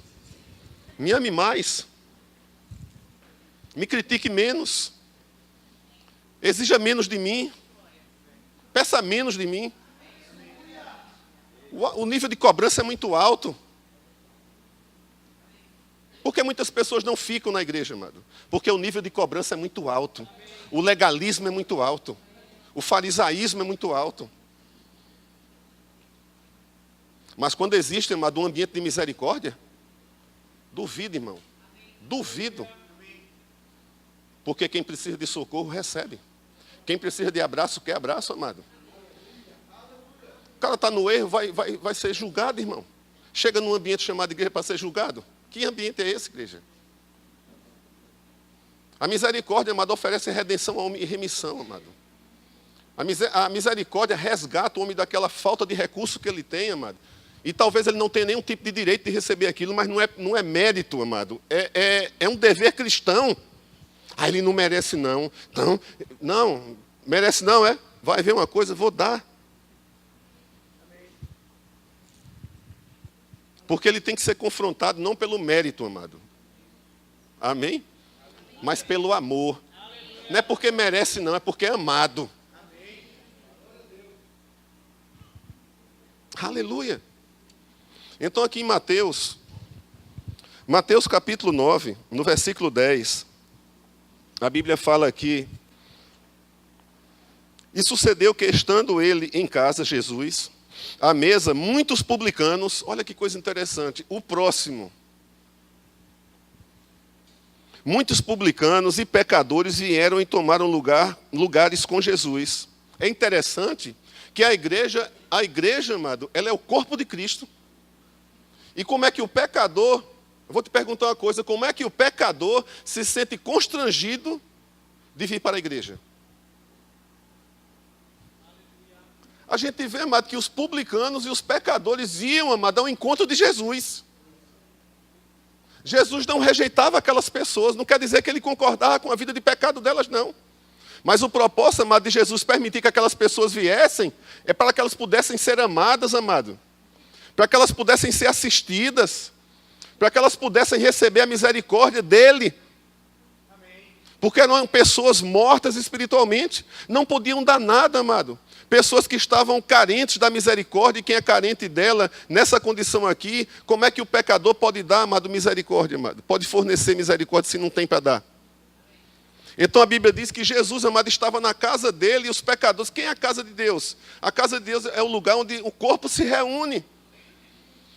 Me ame mais. Me critique menos. Exija menos de mim. Peça menos de mim. O nível de cobrança é muito alto. Por que muitas pessoas não ficam na igreja, amado? Porque o nível de cobrança é muito alto. O legalismo é muito alto. O farisaísmo é muito alto. Mas quando existe, amado, um ambiente de misericórdia, duvido, irmão. Duvido. Porque quem precisa de socorro, recebe. Quem precisa de abraço, quer abraço, amado. O cara está no erro, vai ser julgado, irmão. Chega num ambiente chamado igreja para ser julgado. Que ambiente é esse, igreja? A misericórdia, amado, oferece redenção ao homem e remissão, amado. A misericórdia resgata o homem daquela falta de recurso que ele tem, amado. E talvez ele não tenha nenhum tipo de direito de receber aquilo, mas não é mérito, amado. É um dever cristão. Ah, ele não merece não. Não, merece não, é? Vai ver uma coisa, vou dar. Porque ele tem que ser confrontado não pelo mérito, amado. Amém? Mas pelo amor. Não é porque merece não, é porque é amado. Aleluia. Então aqui em Mateus capítulo 9, no versículo 10, a Bíblia fala aqui: e sucedeu que, estando ele em casa, Jesus, à mesa, muitos publicanos, olha que coisa interessante, o próximo. Muitos publicanos e pecadores vieram e tomaram lugares com Jesus. É interessante que a igreja, amado, ela é o corpo de Cristo. E como é que o pecador, eu vou te perguntar uma coisa, como é que o pecador se sente constrangido de vir para a igreja? A gente vê, amado, que os publicanos e os pecadores iam, amado, ao encontro de Jesus. Jesus não rejeitava aquelas pessoas, não quer dizer que ele concordava com a vida de pecado delas, não. Mas o propósito, amado, de Jesus permitir que aquelas pessoas viessem, é para que elas pudessem ser amadas, amado. Para que elas pudessem ser assistidas, para que elas pudessem receber a misericórdia dele. Porque eram pessoas mortas espiritualmente, não podiam dar nada, amado. Pessoas que estavam carentes da misericórdia, e quem é carente dela, nessa condição aqui, como é que o pecador pode dar, amado, misericórdia, amado? Pode fornecer misericórdia se não tem para dar. Então a Bíblia diz que Jesus, amado, estava na casa dele e os pecadores. Quem é a casa de Deus? A casa de Deus é o lugar onde o corpo se reúne.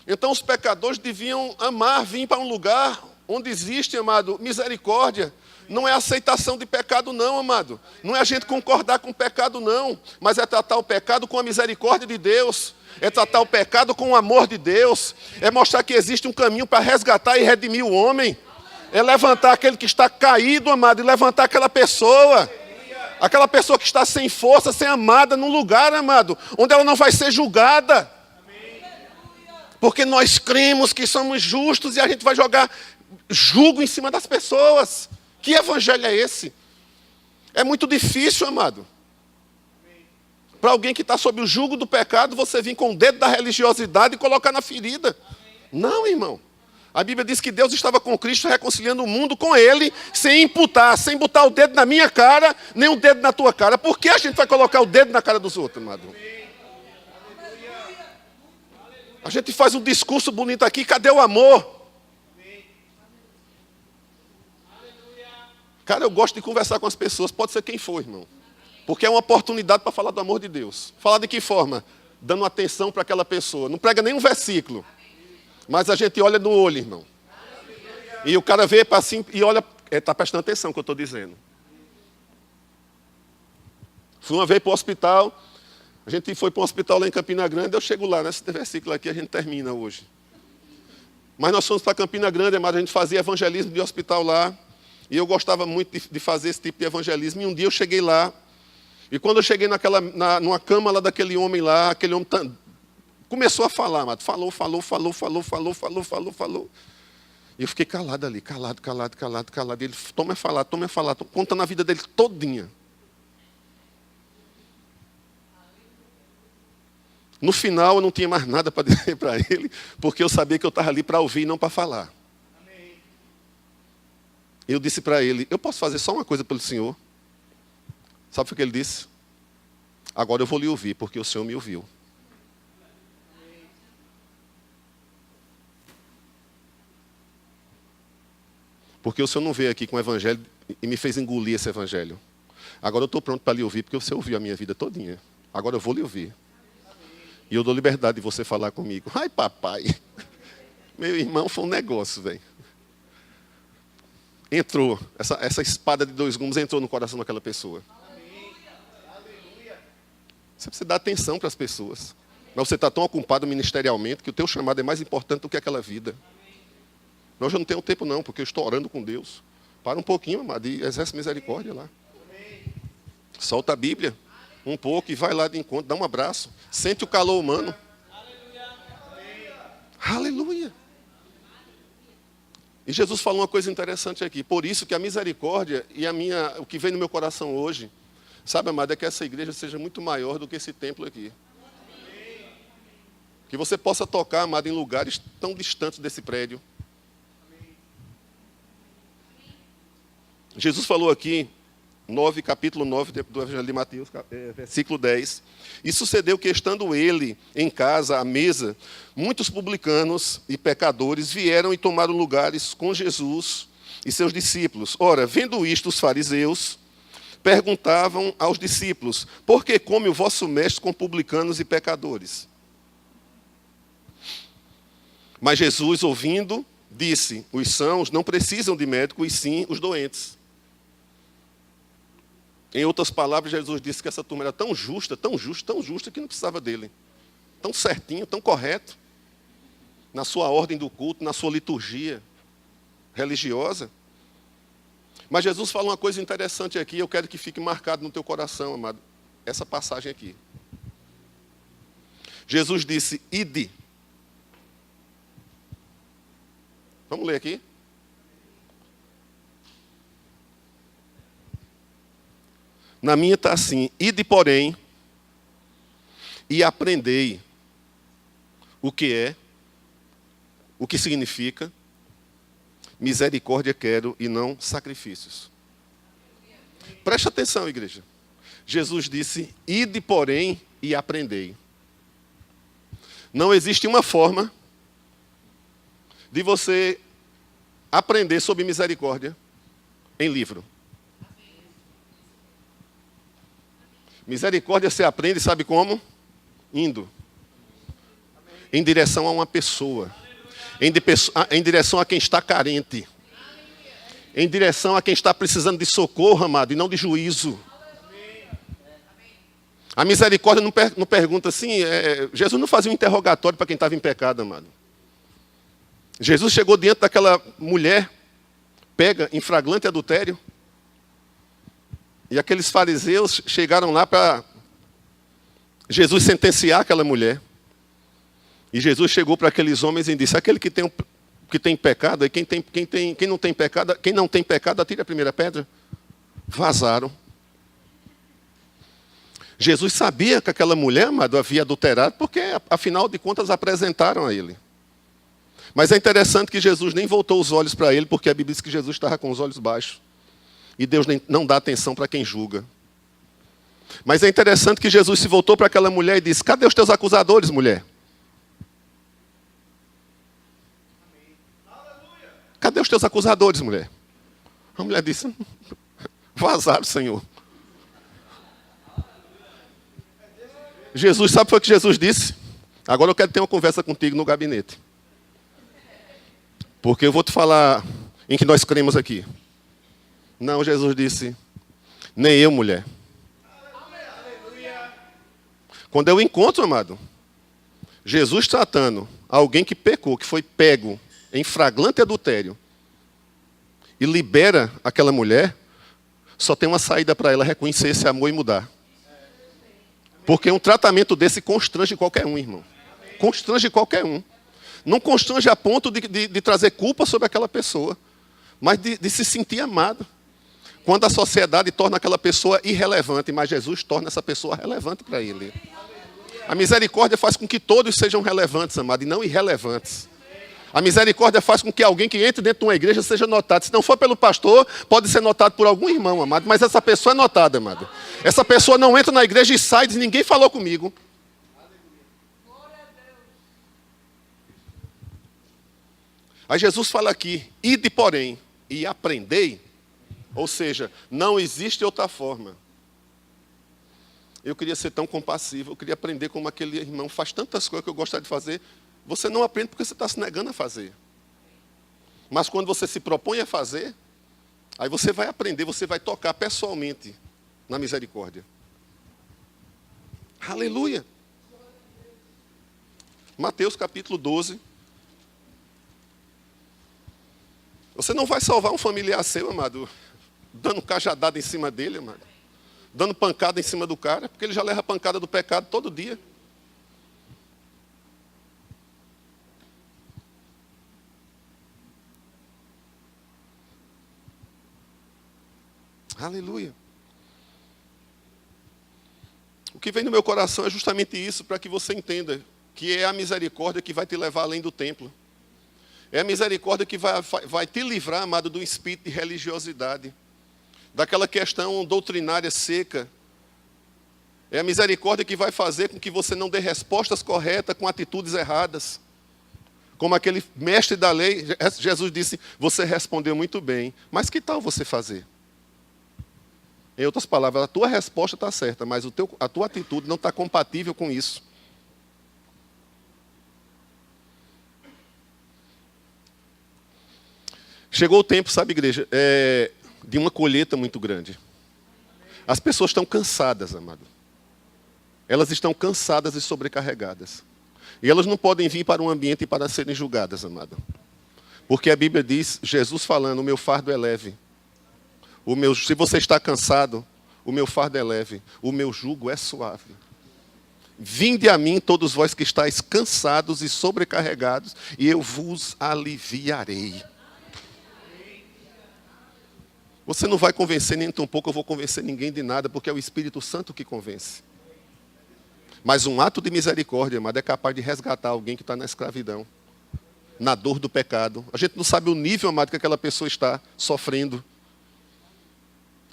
Então os pecadores deviam amar vir para um lugar onde existe, amado, misericórdia, não é aceitação de pecado não, amado. Não é a gente concordar com o pecado não, mas é tratar o pecado com a misericórdia de Deus. É tratar o pecado com o amor de Deus. É mostrar que existe um caminho para resgatar e redimir o homem. É levantar aquele que está caído, amado, e levantar aquela pessoa. Aquela pessoa que está sem força, sem amada, num lugar, amado, onde ela não vai ser julgada. Porque nós cremos que somos justos e a gente vai jogar julgo em cima das pessoas. Que evangelho é esse? É muito difícil, amado. Para alguém que está sob o jugo do pecado, você vir com o dedo da religiosidade e colocar na ferida. Não, irmão. A Bíblia diz que Deus estava com Cristo reconciliando o mundo com Ele, sem imputar, sem botar o dedo na minha cara, nem o dedo na tua cara. Por que a gente vai colocar o dedo na cara dos outros, amado? A gente faz um discurso bonito aqui, cadê o amor? Cara, eu gosto de conversar com as pessoas, pode ser quem for, irmão. Porque é uma oportunidade para falar do amor de Deus. Falar de que forma? Dando atenção para aquela pessoa. Não prega nenhum versículo. Mas a gente olha no olho, irmão. E o cara vê para assim e olha, está prestando atenção no que eu estou dizendo. Fui uma vez para o hospital. A gente foi para um hospital lá em Campina Grande. Eu chego lá, nesse versículo aqui a gente termina hoje. Mas nós fomos para Campina Grande, mas a gente fazia evangelismo de hospital lá. E eu gostava muito de fazer esse tipo de evangelismo. E um dia eu cheguei lá. E quando eu cheguei numa cama lá daquele homem lá, aquele homem começou a falar, amado. Falou. E eu fiquei calado ali, calado. E ele, toma a falar, contando a vida dele todinha. No final eu não tinha mais nada para dizer para ele, porque eu sabia que eu estava ali para ouvir e não para falar. Eu disse para ele, eu posso fazer só uma coisa pelo Senhor? Sabe o que ele disse? Agora eu vou lhe ouvir, porque o Senhor me ouviu. Porque o Senhor não veio aqui com o evangelho e me fez engolir esse evangelho. Agora eu estou pronto para lhe ouvir, porque o Senhor ouviu a minha vida todinha. Agora eu vou lhe ouvir. E eu dou liberdade de você falar comigo. Ai, papai. Meu irmão, foi um negócio, velho. Entrou, essa espada de 2 gumes entrou no coração daquela pessoa. Você precisa dar atenção para as pessoas. Mas você está tão ocupado ministerialmente que o teu chamado é mais importante do que aquela vida. Nós já não temos tempo não, porque eu estou orando com Deus. Para um pouquinho, amado, e exerce misericórdia lá. Solta a Bíblia um pouco e vai lá de encontro, dá um abraço. Sente o calor humano. Aleluia. E Jesus falou uma coisa interessante aqui. Por isso que a misericórdia e o que vem no meu coração hoje, sabe, amado, é que essa igreja seja muito maior do que esse templo aqui. Que você possa tocar, amado, em lugares tão distantes desse prédio. Jesus falou aqui, capítulo 9 do Evangelho de Mateus, versículo 10. E sucedeu que, estando ele em casa, à mesa, muitos publicanos e pecadores vieram e tomaram lugares com Jesus e seus discípulos. Ora, vendo isto, os fariseus perguntavam aos discípulos, por que come o vosso mestre com publicanos e pecadores? Mas Jesus, ouvindo, disse, os sãos não precisam de médico, e sim os doentes. Em outras palavras, Jesus disse que essa turma era tão justa, que não precisava dele. Tão certinho, tão correto. Na sua ordem do culto, na sua liturgia religiosa. Mas Jesus fala uma coisa interessante aqui, eu quero que fique marcado no teu coração, amado. Essa passagem aqui. Jesus disse, ide. Vamos ler aqui? Na minha está assim, ide, porém, e aprendei o que significa, misericórdia quero e não sacrifícios. Preste atenção, igreja. Jesus disse, ide, porém, e aprendei. Não existe uma forma de você aprender sobre misericórdia em livro. Misericórdia você aprende, sabe como? Indo. Em direção a uma pessoa. Em direção a quem está carente. em direção a quem está precisando de socorro, amado, e não de juízo. A misericórdia não pergunta assim, Jesus não fazia um interrogatório para quem estava em pecado, amado. Jesus chegou diante daquela mulher, pega em flagrante adultério, e aqueles fariseus chegaram lá para Jesus sentenciar aquela mulher. E Jesus chegou para aqueles homens e disse: aquele que tem pecado, e quem não tem pecado, atire a primeira pedra. Vazaram. Jesus sabia que aquela mulher, amado, havia adulterado, porque, afinal de contas, apresentaram a ele. Mas é interessante que Jesus nem voltou os olhos para ele, porque a Bíblia diz que Jesus estava com os olhos baixos. E Deus não dá atenção para quem julga. Mas é interessante que Jesus se voltou para aquela mulher e disse: cadê os teus acusadores, mulher? Cadê os teus acusadores, mulher? A mulher disse: vazaram, Senhor. Jesus, sabe o que Jesus disse? Agora eu quero ter uma conversa contigo no gabinete. Porque eu vou te falar em que nós cremos aqui. Não, Jesus disse: nem eu, mulher. Quando eu encontro, amado, Jesus tratando alguém que pecou, que foi pego em flagrante adultério, e libera aquela mulher, só tem uma saída para ela: reconhecer esse amor e mudar. Porque um tratamento desse constrange qualquer um, irmão. Constrange qualquer um. Não constrange a ponto de trazer culpa sobre aquela pessoa, mas de se sentir amado. Quando a sociedade torna aquela pessoa irrelevante, mas Jesus torna essa pessoa relevante para ele. A misericórdia faz com que todos sejam relevantes, amado, e não irrelevantes. A misericórdia faz com que alguém que entre dentro de uma igreja seja notado. Se não for pelo pastor, pode ser notado por algum irmão, amado, mas essa pessoa é notada, amado. Essa pessoa não entra na igreja e sai e diz: ninguém falou comigo. Aí Jesus fala aqui: ide, porém, e aprendei. Ou seja, não existe outra forma. Eu queria ser tão compassivo, eu queria aprender como aquele irmão faz tantas coisas que eu gostaria de fazer. Você não aprende porque você está se negando a fazer. Mas quando você se propõe a fazer, aí você vai aprender, você vai tocar pessoalmente na misericórdia. Aleluia! Mateus capítulo 12. Você não vai salvar um familiar seu, amado, dando cajadada em cima dele, amado, dando pancada em cima do cara, porque ele já leva a pancada do pecado todo dia. Aleluia. O que vem no meu coração é justamente isso, para que você entenda que é a misericórdia que vai te levar além do templo. É a misericórdia que vai te livrar, amado, do espírito de religiosidade, daquela questão doutrinária seca. É a misericórdia que vai fazer com que você não dê respostas corretas com atitudes erradas. Como aquele mestre da lei, Jesus disse: você respondeu muito bem, mas que tal você fazer? Em outras palavras, a tua resposta está certa, mas a tua atitude não está compatível com isso. Chegou o tempo, sabe, igreja, de uma colheita muito grande. As pessoas estão cansadas, amado. Elas estão cansadas e sobrecarregadas. E elas não podem vir para um ambiente para serem julgadas, amado. Porque a Bíblia diz, Jesus falando: o meu fardo é leve. Se você está cansado, o meu fardo é leve, o meu jugo é suave. Vinde a mim, todos vós que estáis cansados e sobrecarregados, e eu vos aliviarei. Você não vai convencer nem tão pouco, eu vou convencer ninguém de nada, porque é o Espírito Santo que convence. Mas um ato de misericórdia, amado, é capaz de resgatar alguém que está na escravidão, na dor do pecado. A gente não sabe o nível, amado, que aquela pessoa está sofrendo.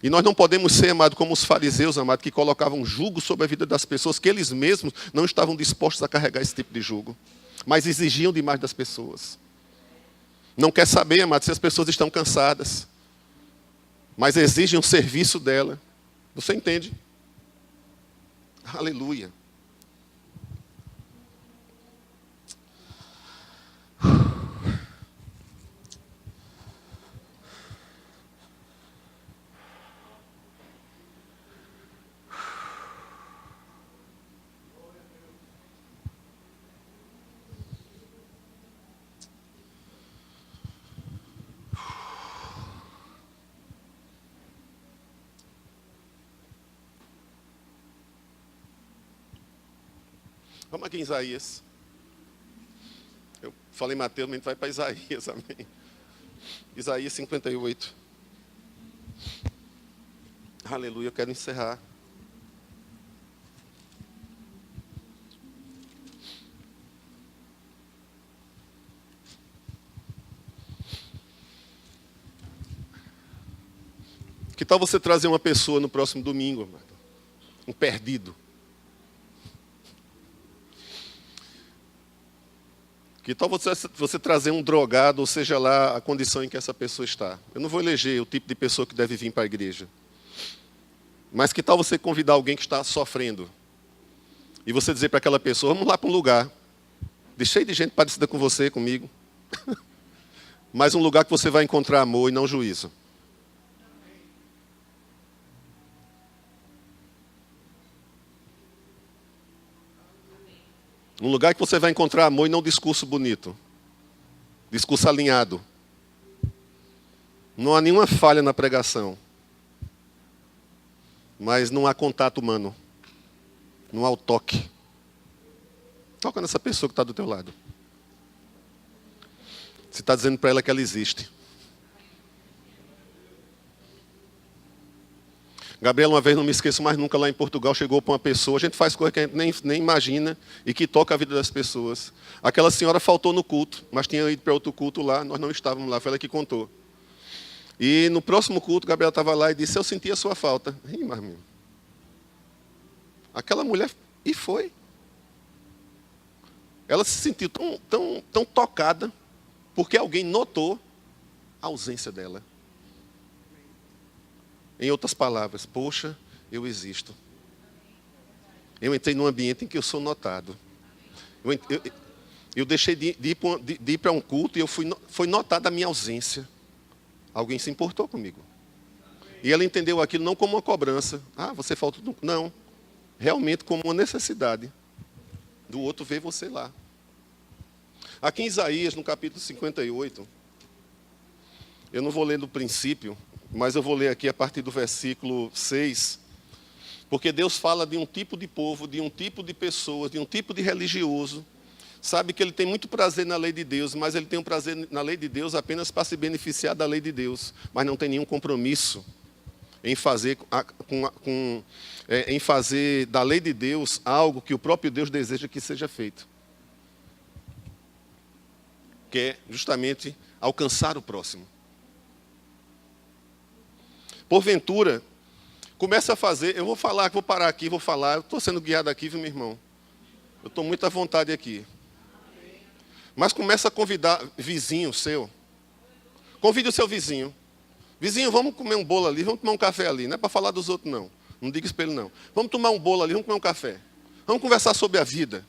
E nós não podemos ser, amado, como os fariseus, amado, que colocavam jugo sobre a vida das pessoas, que eles mesmos não estavam dispostos a carregar esse tipo de jugo, mas exigiam demais das pessoas. Não quer saber, amado, se as pessoas estão cansadas, mas exigem um serviço dela. Você entende? Aleluia. Vamos aqui em Isaías. Eu falei Mateus, mas a gente vai para Isaías, amém. Isaías 58. Aleluia, eu quero encerrar. Que tal você trazer uma pessoa no próximo domingo, amado? Um perdido. Que tal você trazer um drogado, ou seja lá a condição em que essa pessoa está? Eu não vou eleger o tipo de pessoa que deve vir para a igreja. Mas que tal você convidar alguém que está sofrendo? E você dizer para aquela pessoa, vamos lá para um lugar. Cheio de gente parecida com você, comigo. Mas um lugar que você vai encontrar amor e não juízo. Um lugar que você vai encontrar amor e não discurso bonito. Discurso alinhado. Não há nenhuma falha na pregação. Mas não há contato humano. Não há o toque. Toca nessa pessoa que está do teu lado. Você está dizendo para ela que ela existe. Gabriel, uma vez, não me esqueço mais nunca, lá em Portugal, chegou para uma pessoa, a gente faz coisa que a gente nem imagina e que toca a vida das pessoas. Aquela senhora faltou no culto, mas tinha ido para outro culto lá, nós não estávamos lá, foi ela que contou. E no próximo culto, Gabriel estava lá e disse, eu senti a sua falta. Ih, mas meu. Aquela mulher, e foi. Ela se sentiu tão tocada, porque alguém notou a ausência dela. Em outras palavras, poxa, eu existo. Eu entrei num ambiente em que eu sou notado. Eu deixei de ir para um culto e foi notada a minha ausência. Alguém se importou comigo. E ela entendeu aquilo não como uma cobrança. Ah, você faltou. Não. Realmente como uma necessidade do outro ver você lá. Aqui em Isaías, no capítulo 58, eu não vou ler do princípio, mas eu vou ler aqui a partir do versículo 6, porque Deus fala de um tipo de povo, de um tipo de pessoas, de um tipo de religioso, sabe que ele tem muito prazer na lei de Deus, mas ele tem um prazer na lei de Deus apenas para se beneficiar da lei de Deus, mas não tem nenhum compromisso em fazer, em fazer da lei de Deus algo que o próprio Deus deseja que seja feito, que é justamente alcançar o próximo. Porventura, começa a fazer, eu vou parar aqui, vou falar, eu estou sendo guiado aqui, viu, meu irmão? Eu estou muito à vontade aqui. Mas começa a convidar vizinho seu. Convide o seu vizinho. Vizinho, vamos comer um bolo ali, vamos tomar um café ali. Não é para falar dos outros, não. Não diga isso para ele, não. Vamos tomar um bolo ali, vamos comer um café. Vamos conversar sobre a vida.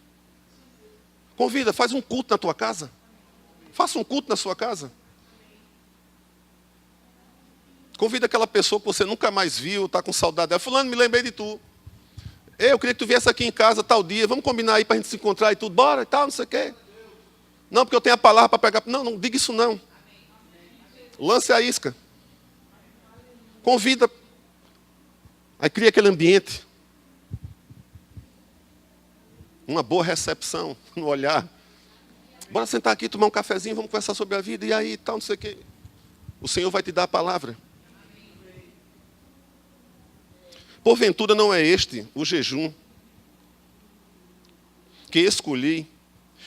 Convida, faz um culto na tua casa. Faça um culto na sua casa. Convida aquela pessoa que você nunca mais viu, está com saudade dela. Fulano, me lembrei de tu. Eu queria que tu viesse aqui em casa tal dia. Vamos combinar aí para a gente se encontrar e tudo. Bora e tal, não sei o quê. Não, porque eu tenho a palavra para pegar. Não, não diga isso não. Lance a isca. Convida. Aí cria aquele ambiente. Uma boa recepção no olhar. Bora sentar aqui, tomar um cafezinho, vamos conversar sobre a vida. E aí, tal, não sei o quê. O Senhor vai te dar a palavra. Porventura não é este o jejum que escolhi,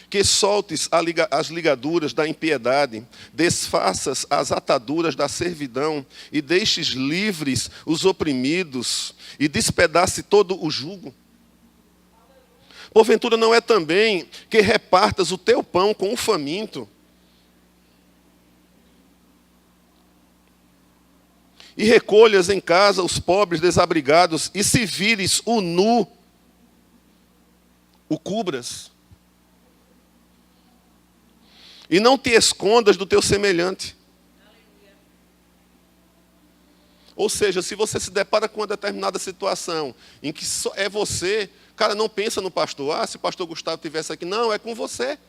que soltes as ligaduras da impiedade, desfaças as ataduras da servidão e deixes livres os oprimidos e despedace todo o jugo? Porventura não é também que repartas o teu pão com o faminto e recolhas em casa os pobres desabrigados, e se vires o nu, o cubras. E não te escondas do teu semelhante. Ou seja, se você se depara com uma determinada situação em que só é você, cara, não pensa no pastor. Ah, se o pastor Gustavo estivesse aqui. Não, é com você.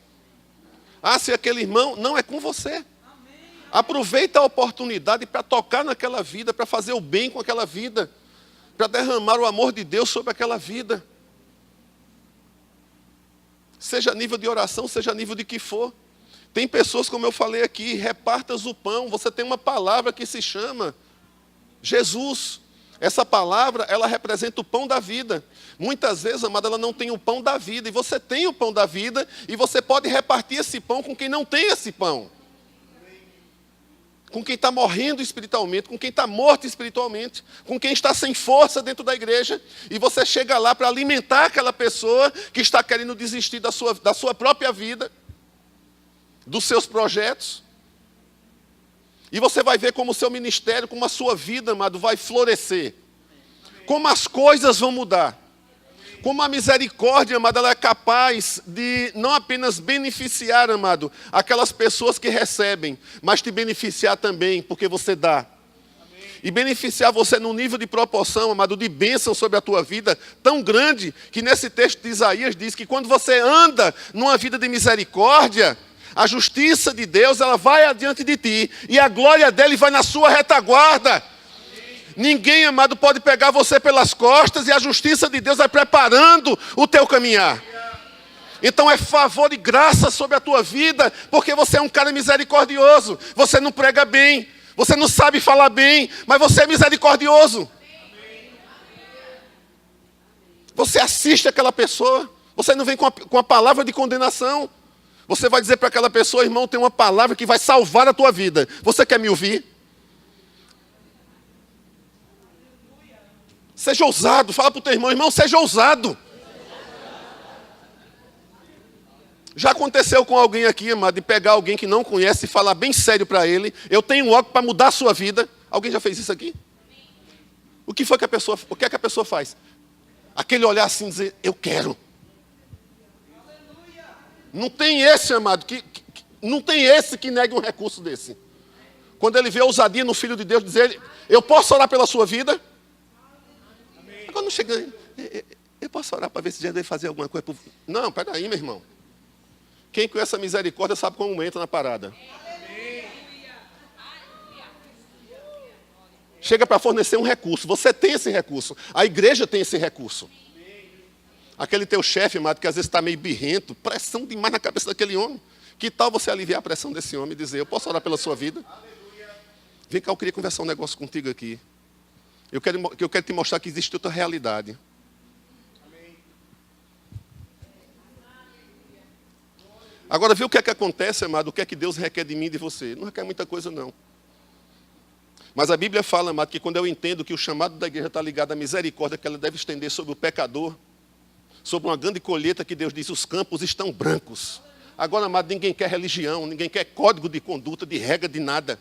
Ah, se aquele irmão, não, é com você. Aproveita a oportunidade para tocar naquela vida, para fazer o bem com aquela vida, para derramar o amor de Deus sobre aquela vida. Seja a nível de oração, seja a nível de que for. Tem pessoas, como eu falei aqui, repartas o pão. Você tem uma palavra que se chama Jesus. Essa palavra, ela representa o pão da vida. Muitas vezes, amada, ela não tem o pão da vida. E você tem o pão da vida e você pode repartir esse pão com quem não tem esse pão. Com quem está morrendo espiritualmente, com quem está morto espiritualmente, com quem está sem força dentro da igreja. E você chega lá para alimentar aquela pessoa que está querendo desistir da sua própria vida, dos seus projetos. E você vai ver como o seu ministério, como a sua vida, amado, vai florescer. Como as coisas vão mudar. Como a misericórdia, amado, ela é capaz de não apenas beneficiar, amado, aquelas pessoas que recebem, mas te beneficiar também, porque você dá. E beneficiar você num nível de proporção, amado, de bênção sobre a tua vida, tão grande, que nesse texto de Isaías diz que quando você anda numa vida de misericórdia, a justiça de Deus, ela vai adiante de ti, e a glória dele vai na sua retaguarda. Ninguém, amado, pode pegar você pelas costas, e a justiça de Deus vai preparando o teu caminhar. Então é favor e graça sobre a tua vida, porque você é um cara misericordioso. Você não prega bem, você não sabe falar bem, mas você é misericordioso. Você assiste aquela pessoa, você não vem com a palavra de condenação. Você vai dizer para aquela pessoa, irmão, tem uma palavra que vai salvar a tua vida. Você quer me ouvir? Seja ousado. Fala para o teu irmão, irmão, seja ousado. Já aconteceu com alguém aqui, amado, de pegar alguém que não conhece e falar bem sério para ele, eu tenho algo para mudar a sua vida. Alguém já fez isso aqui? O que é que a pessoa faz? Aquele olhar assim, dizer, eu quero. Não tem esse, amado, não tem esse que negue um recurso desse. Quando ele vê a ousadia no Filho de Deus, dizer, eu posso orar pela sua vida? Amém. Agora não chega, eu posso orar para ver se já deve fazer alguma coisa. Não, peraí, meu irmão. Quem com essa misericórdia sabe como entra na parada. Chega para fornecer um recurso. Você tem esse recurso. A igreja tem esse recurso. Aquele teu chefe, amado, que às vezes está meio birrento, pressão demais na cabeça daquele homem. Que tal você aliviar a pressão desse homem e dizer, eu posso orar pela sua vida? Vem cá, eu queria conversar um negócio contigo aqui. Eu quero te mostrar que existe outra realidade. Agora, viu o que é que acontece, amado? O que é que Deus requer de mim e de você? Não requer muita coisa, não. Mas a Bíblia fala, amado, que quando eu entendo que o chamado da igreja está ligado à misericórdia que ela deve estender sobre o pecador, sobre uma grande colheita que Deus diz, os campos estão brancos. Agora, amado, ninguém quer religião, ninguém quer código de conduta, de regra, de nada.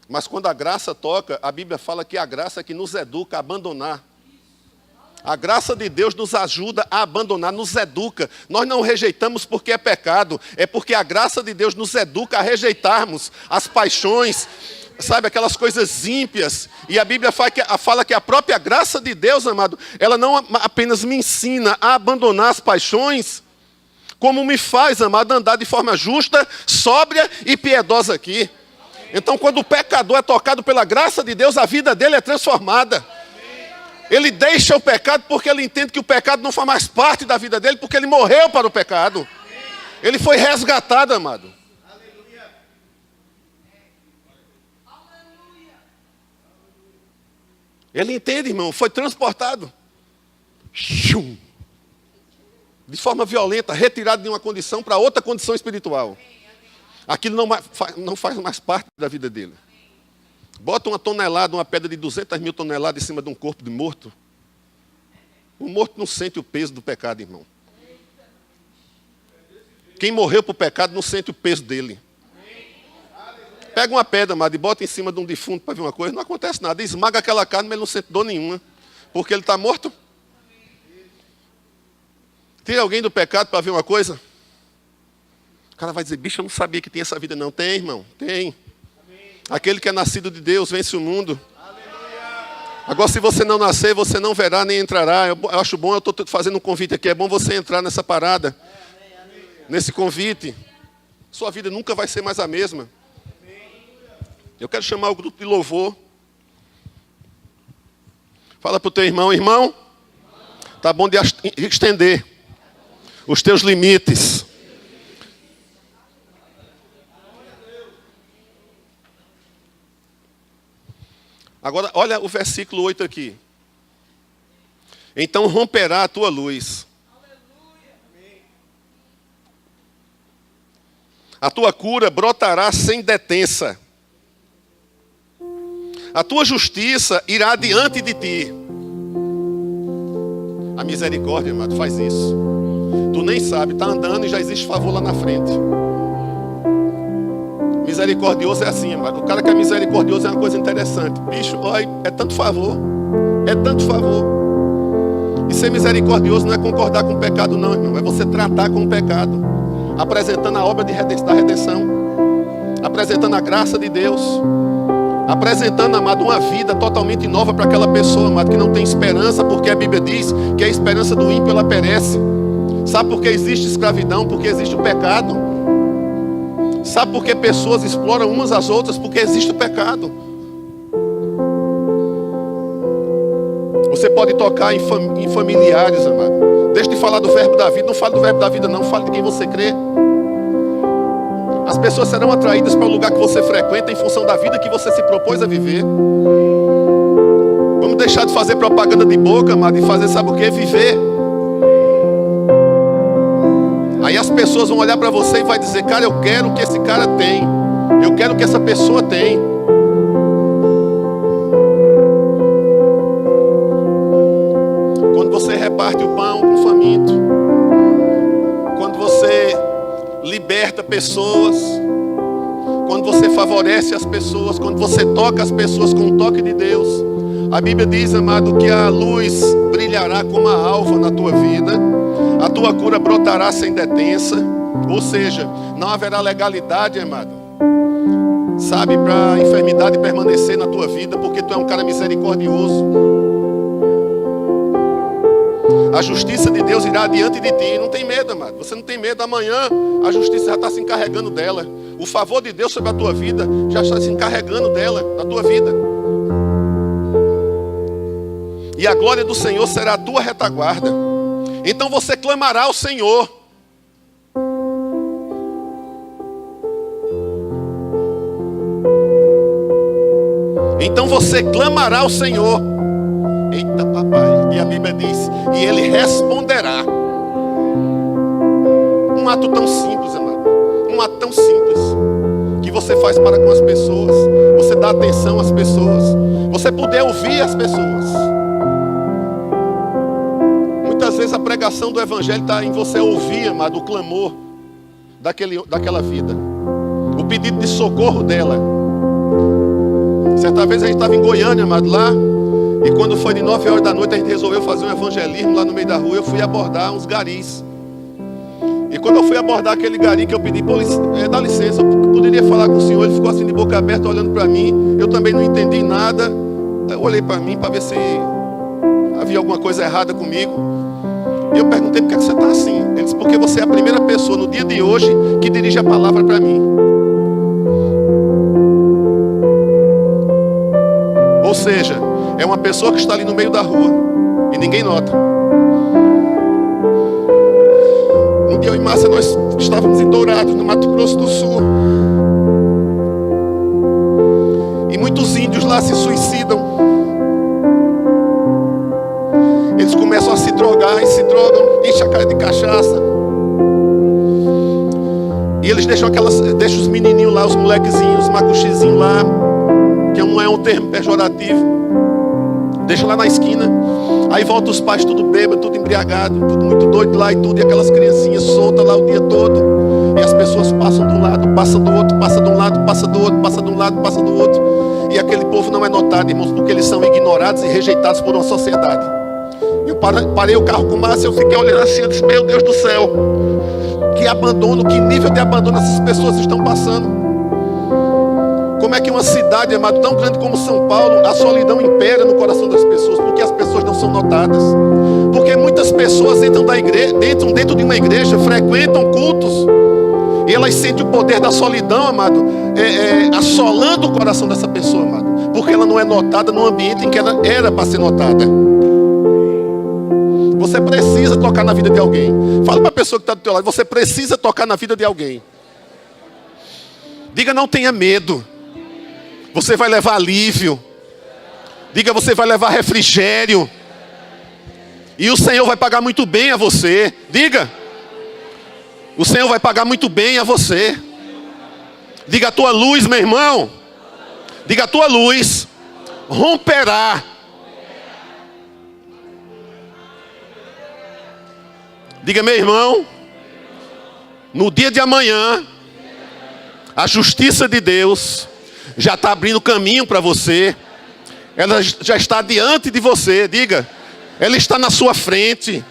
Mas quando a graça toca, a Bíblia fala que a graça é que nos educa a abandonar. A graça de Deus nos ajuda a abandonar, nos educa. Nós não rejeitamos porque é pecado, é porque a graça de Deus nos educa a rejeitarmos as paixões, sabe, aquelas coisas ímpias. E a Bíblia fala que a própria graça de Deus, amado, ela não apenas me ensina a abandonar as paixões, como me faz, amado, andar de forma justa, sóbria e piedosa aqui. Então, quando o pecador é tocado pela graça de Deus, a vida dele é transformada. Ele deixa o pecado porque ele entende que o pecado não faz mais parte da vida dele, porque ele morreu para o pecado. Ele foi resgatado, amado. Ele entende, irmão, foi transportado. De forma violenta, retirado de uma condição para outra condição espiritual. Aquilo não faz mais parte da vida dele. Bota uma tonelada, uma pedra de 200 mil toneladas em cima de um corpo de morto. O morto não sente o peso do pecado, irmão. Quem morreu por pecado não sente o peso dele. Pega uma pedra, amado, e bota em cima de um defunto para ver uma coisa, não acontece nada. Esmaga aquela carne, mas ele não sente dor nenhuma. Porque ele está morto. Tira alguém do pecado para ver uma coisa. O cara vai dizer, bicho, eu não sabia que tinha essa vida. Não, tem, irmão, tem. Aquele que é nascido de Deus vence o mundo. Agora, se você não nascer, você não verá nem entrará. Eu acho bom, eu estou fazendo um convite aqui. É bom você entrar nessa parada. Nesse convite. Sua vida nunca vai ser mais a mesma. Eu quero chamar o grupo de louvor. Fala para o teu irmão, irmão, Tá bom de estender os teus limites. Agora, olha o versículo 8 aqui. Então romperá a tua luz. A tua cura brotará sem detença. A tua justiça irá diante de ti. A misericórdia, amado, faz isso. Tu nem sabe, está andando e já existe favor lá na frente. Misericordioso é assim, amado. O cara que é misericordioso é uma coisa interessante. Bicho, olha, é tanto favor. É tanto favor. E ser misericordioso não é concordar com o pecado, não, irmão. É você tratar com o pecado. Apresentando a obra da redenção. Apresentando a graça de Deus. Apresentando, amado, uma vida totalmente nova para aquela pessoa, amado, que não tem esperança, porque a Bíblia diz que a esperança do ímpio ela perece. Sabe por que existe escravidão? Porque existe o pecado. Sabe por que pessoas exploram umas às outras? Porque existe o pecado. Você pode tocar em familiares, amado. Deixa de falar do verbo da vida. Não fale do verbo da vida, não. Fale de quem você crê. As pessoas serão atraídas para o lugar que você frequenta em função da vida que você se propôs a viver. Vamos deixar de fazer propaganda de boca, amado, e fazer, sabe o que? Viver. Aí as pessoas vão olhar para você e vai dizer: cara, eu quero o que esse cara tem. Eu quero o que essa pessoa tem. Quando você reparte o pão com o faminto, quando você liberta pessoas, quando você favorece as pessoas, quando você toca as pessoas com o toque de Deus, a Bíblia diz, amado, que a luz brilhará como a alva na tua vida, a tua cura brotará sem detença, ou seja, não haverá legalidade, amado, sabe, para a enfermidade permanecer na tua vida, porque tu é um cara misericordioso. A justiça de Deus irá diante de ti. Não tem medo, amado. Você não tem medo. Amanhã a justiça já está se encarregando dela. O favor de Deus sobre a tua vida já está se encarregando dela, da tua vida. E a glória do Senhor será a tua retaguarda. Então você clamará ao Senhor. Então você clamará ao Senhor. Eita, papai. E a Bíblia diz: e Ele responderá. Um ato tão simples, amado. Um ato tão simples que você faz para com as pessoas. Você dá atenção às pessoas. Você puder ouvir as pessoas. Muitas vezes a pregação do Evangelho está em você ouvir, amado, o clamor daquela vida. O pedido de socorro dela. Certa vez a gente estava em Goiânia, amado, lá. E quando foi de 9 horas da noite, a gente resolveu fazer um evangelismo lá no meio da rua. Eu fui abordar uns garis. E quando eu fui abordar aquele gari que eu pedi, dá licença, eu poderia falar com o senhor. Ele ficou assim de boca aberta, olhando para mim. Eu também não entendi nada. Eu olhei para mim para ver se havia alguma coisa errada comigo. E eu perguntei: por que você está assim? Ele disse: porque você é a primeira pessoa no dia de hoje que dirige a palavra para mim. Ou seja, é uma pessoa que está ali no meio da rua e ninguém nota. Um dia eu e Márcia, nós estávamos em Dourados, no Mato Grosso do Sul. E muitos índios lá se suicidam. Eles começam a se drogar e se drogam, enchem a cara de cachaça. E eles deixam os menininhos lá, os molequezinhos, os macuxizinhos lá, que não é um termo pejorativo. Deixa lá na esquina. Aí volta os pais tudo bêbado, tudo embriagado, tudo muito doido lá e tudo. E aquelas criancinhas soltas lá o dia todo. E as pessoas passam de um lado, passam do outro, passam de um lado, passam do outro, passam de um lado, passam do outro. E aquele povo não é notado, irmãos, porque eles são ignorados e rejeitados por uma sociedade. Eu parei o carro com o Márcio, eu fiquei olhando assim, eu disse: meu Deus do céu, que abandono, que nível de abandono essas pessoas estão passando. Como é que uma cidade, amado, tão grande como São Paulo, a solidão impera no coração das pessoas? Porque as pessoas não são notadas. Porque muitas pessoas entram dentro de uma igreja, frequentam cultos, e elas sentem o poder da solidão, amado, assolando o coração dessa pessoa, amado. Porque ela não é notada no ambiente em que ela era para ser notada. Você precisa tocar na vida de alguém. Fala para a pessoa que está do teu lado, você precisa tocar na vida de alguém. Diga, não tenha medo. Você vai levar alívio. Diga, você vai levar refrigério. E o Senhor vai pagar muito bem a você. Diga, o Senhor vai pagar muito bem a você. Diga, a tua luz, meu irmão. Diga, a tua luz romperá. Diga, meu irmão, no dia de amanhã, a justiça de Deus já está abrindo caminho para você. Ela já está diante de você. Diga, ela está na sua frente.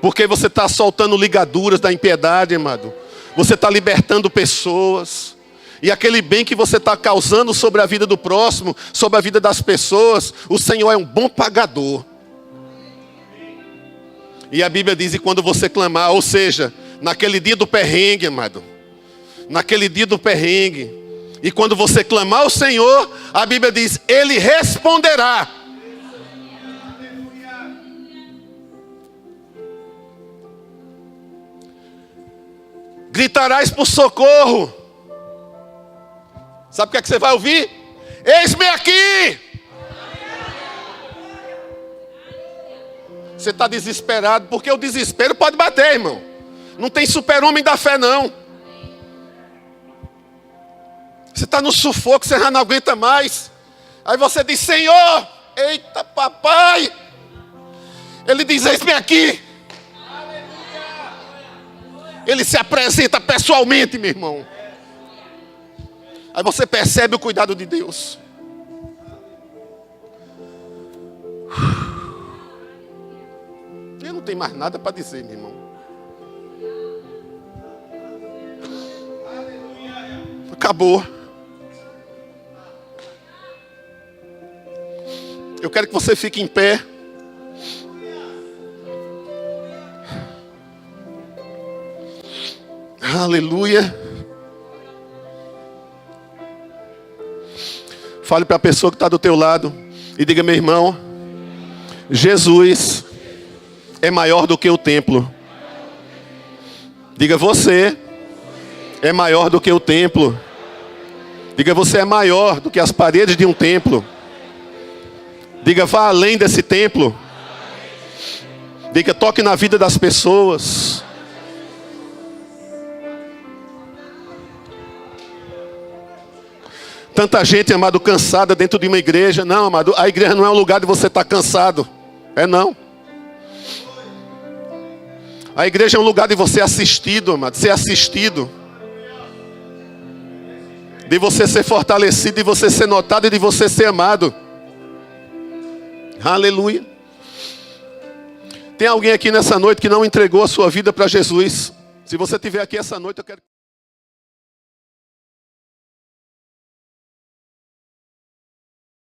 Porque você está soltando ligaduras da impiedade, amado. Você está libertando pessoas. E aquele bem que você está causando sobre a vida do próximo, sobre a vida das pessoas, o Senhor é um bom pagador. E a Bíblia diz, e quando você clamar, ou seja, naquele dia do perrengue, amado. Naquele dia do perrengue. E quando você clamar ao Senhor, a Bíblia diz, Ele responderá. Gritarás por socorro. Sabe o que é que você vai ouvir? Eis-me aqui. Você está desesperado, porque o desespero pode bater, irmão. Não tem super-homem da fé, não. Você está no sufoco, você já não aguenta mais. Aí você diz, Senhor, eita papai. Ele diz, eis-me aqui. Ele se apresenta pessoalmente, meu irmão. Aí você percebe o cuidado de Deus. Eu não tenho mais nada para dizer, meu irmão. Acabou. Eu quero que você fique em pé. Aleluia. Fale para a pessoa que está do teu lado e diga, meu irmão, Jesus é maior do que o templo. Diga, você é maior do que o templo. Diga, você é maior do que as paredes de um templo. Diga, vá além desse templo. Diga, toque na vida das pessoas. Tanta gente, amado, cansada dentro de uma igreja. Não, amado, a igreja não é um lugar de você estar cansado. É não. A igreja é um lugar de você assistido, amado, ser assistido. De você ser fortalecido, de você ser notado e de você ser amado. Aleluia. Tem alguém aqui nessa noite que não entregou a sua vida para Jesus? Se você estiver aqui essa noite, eu quero...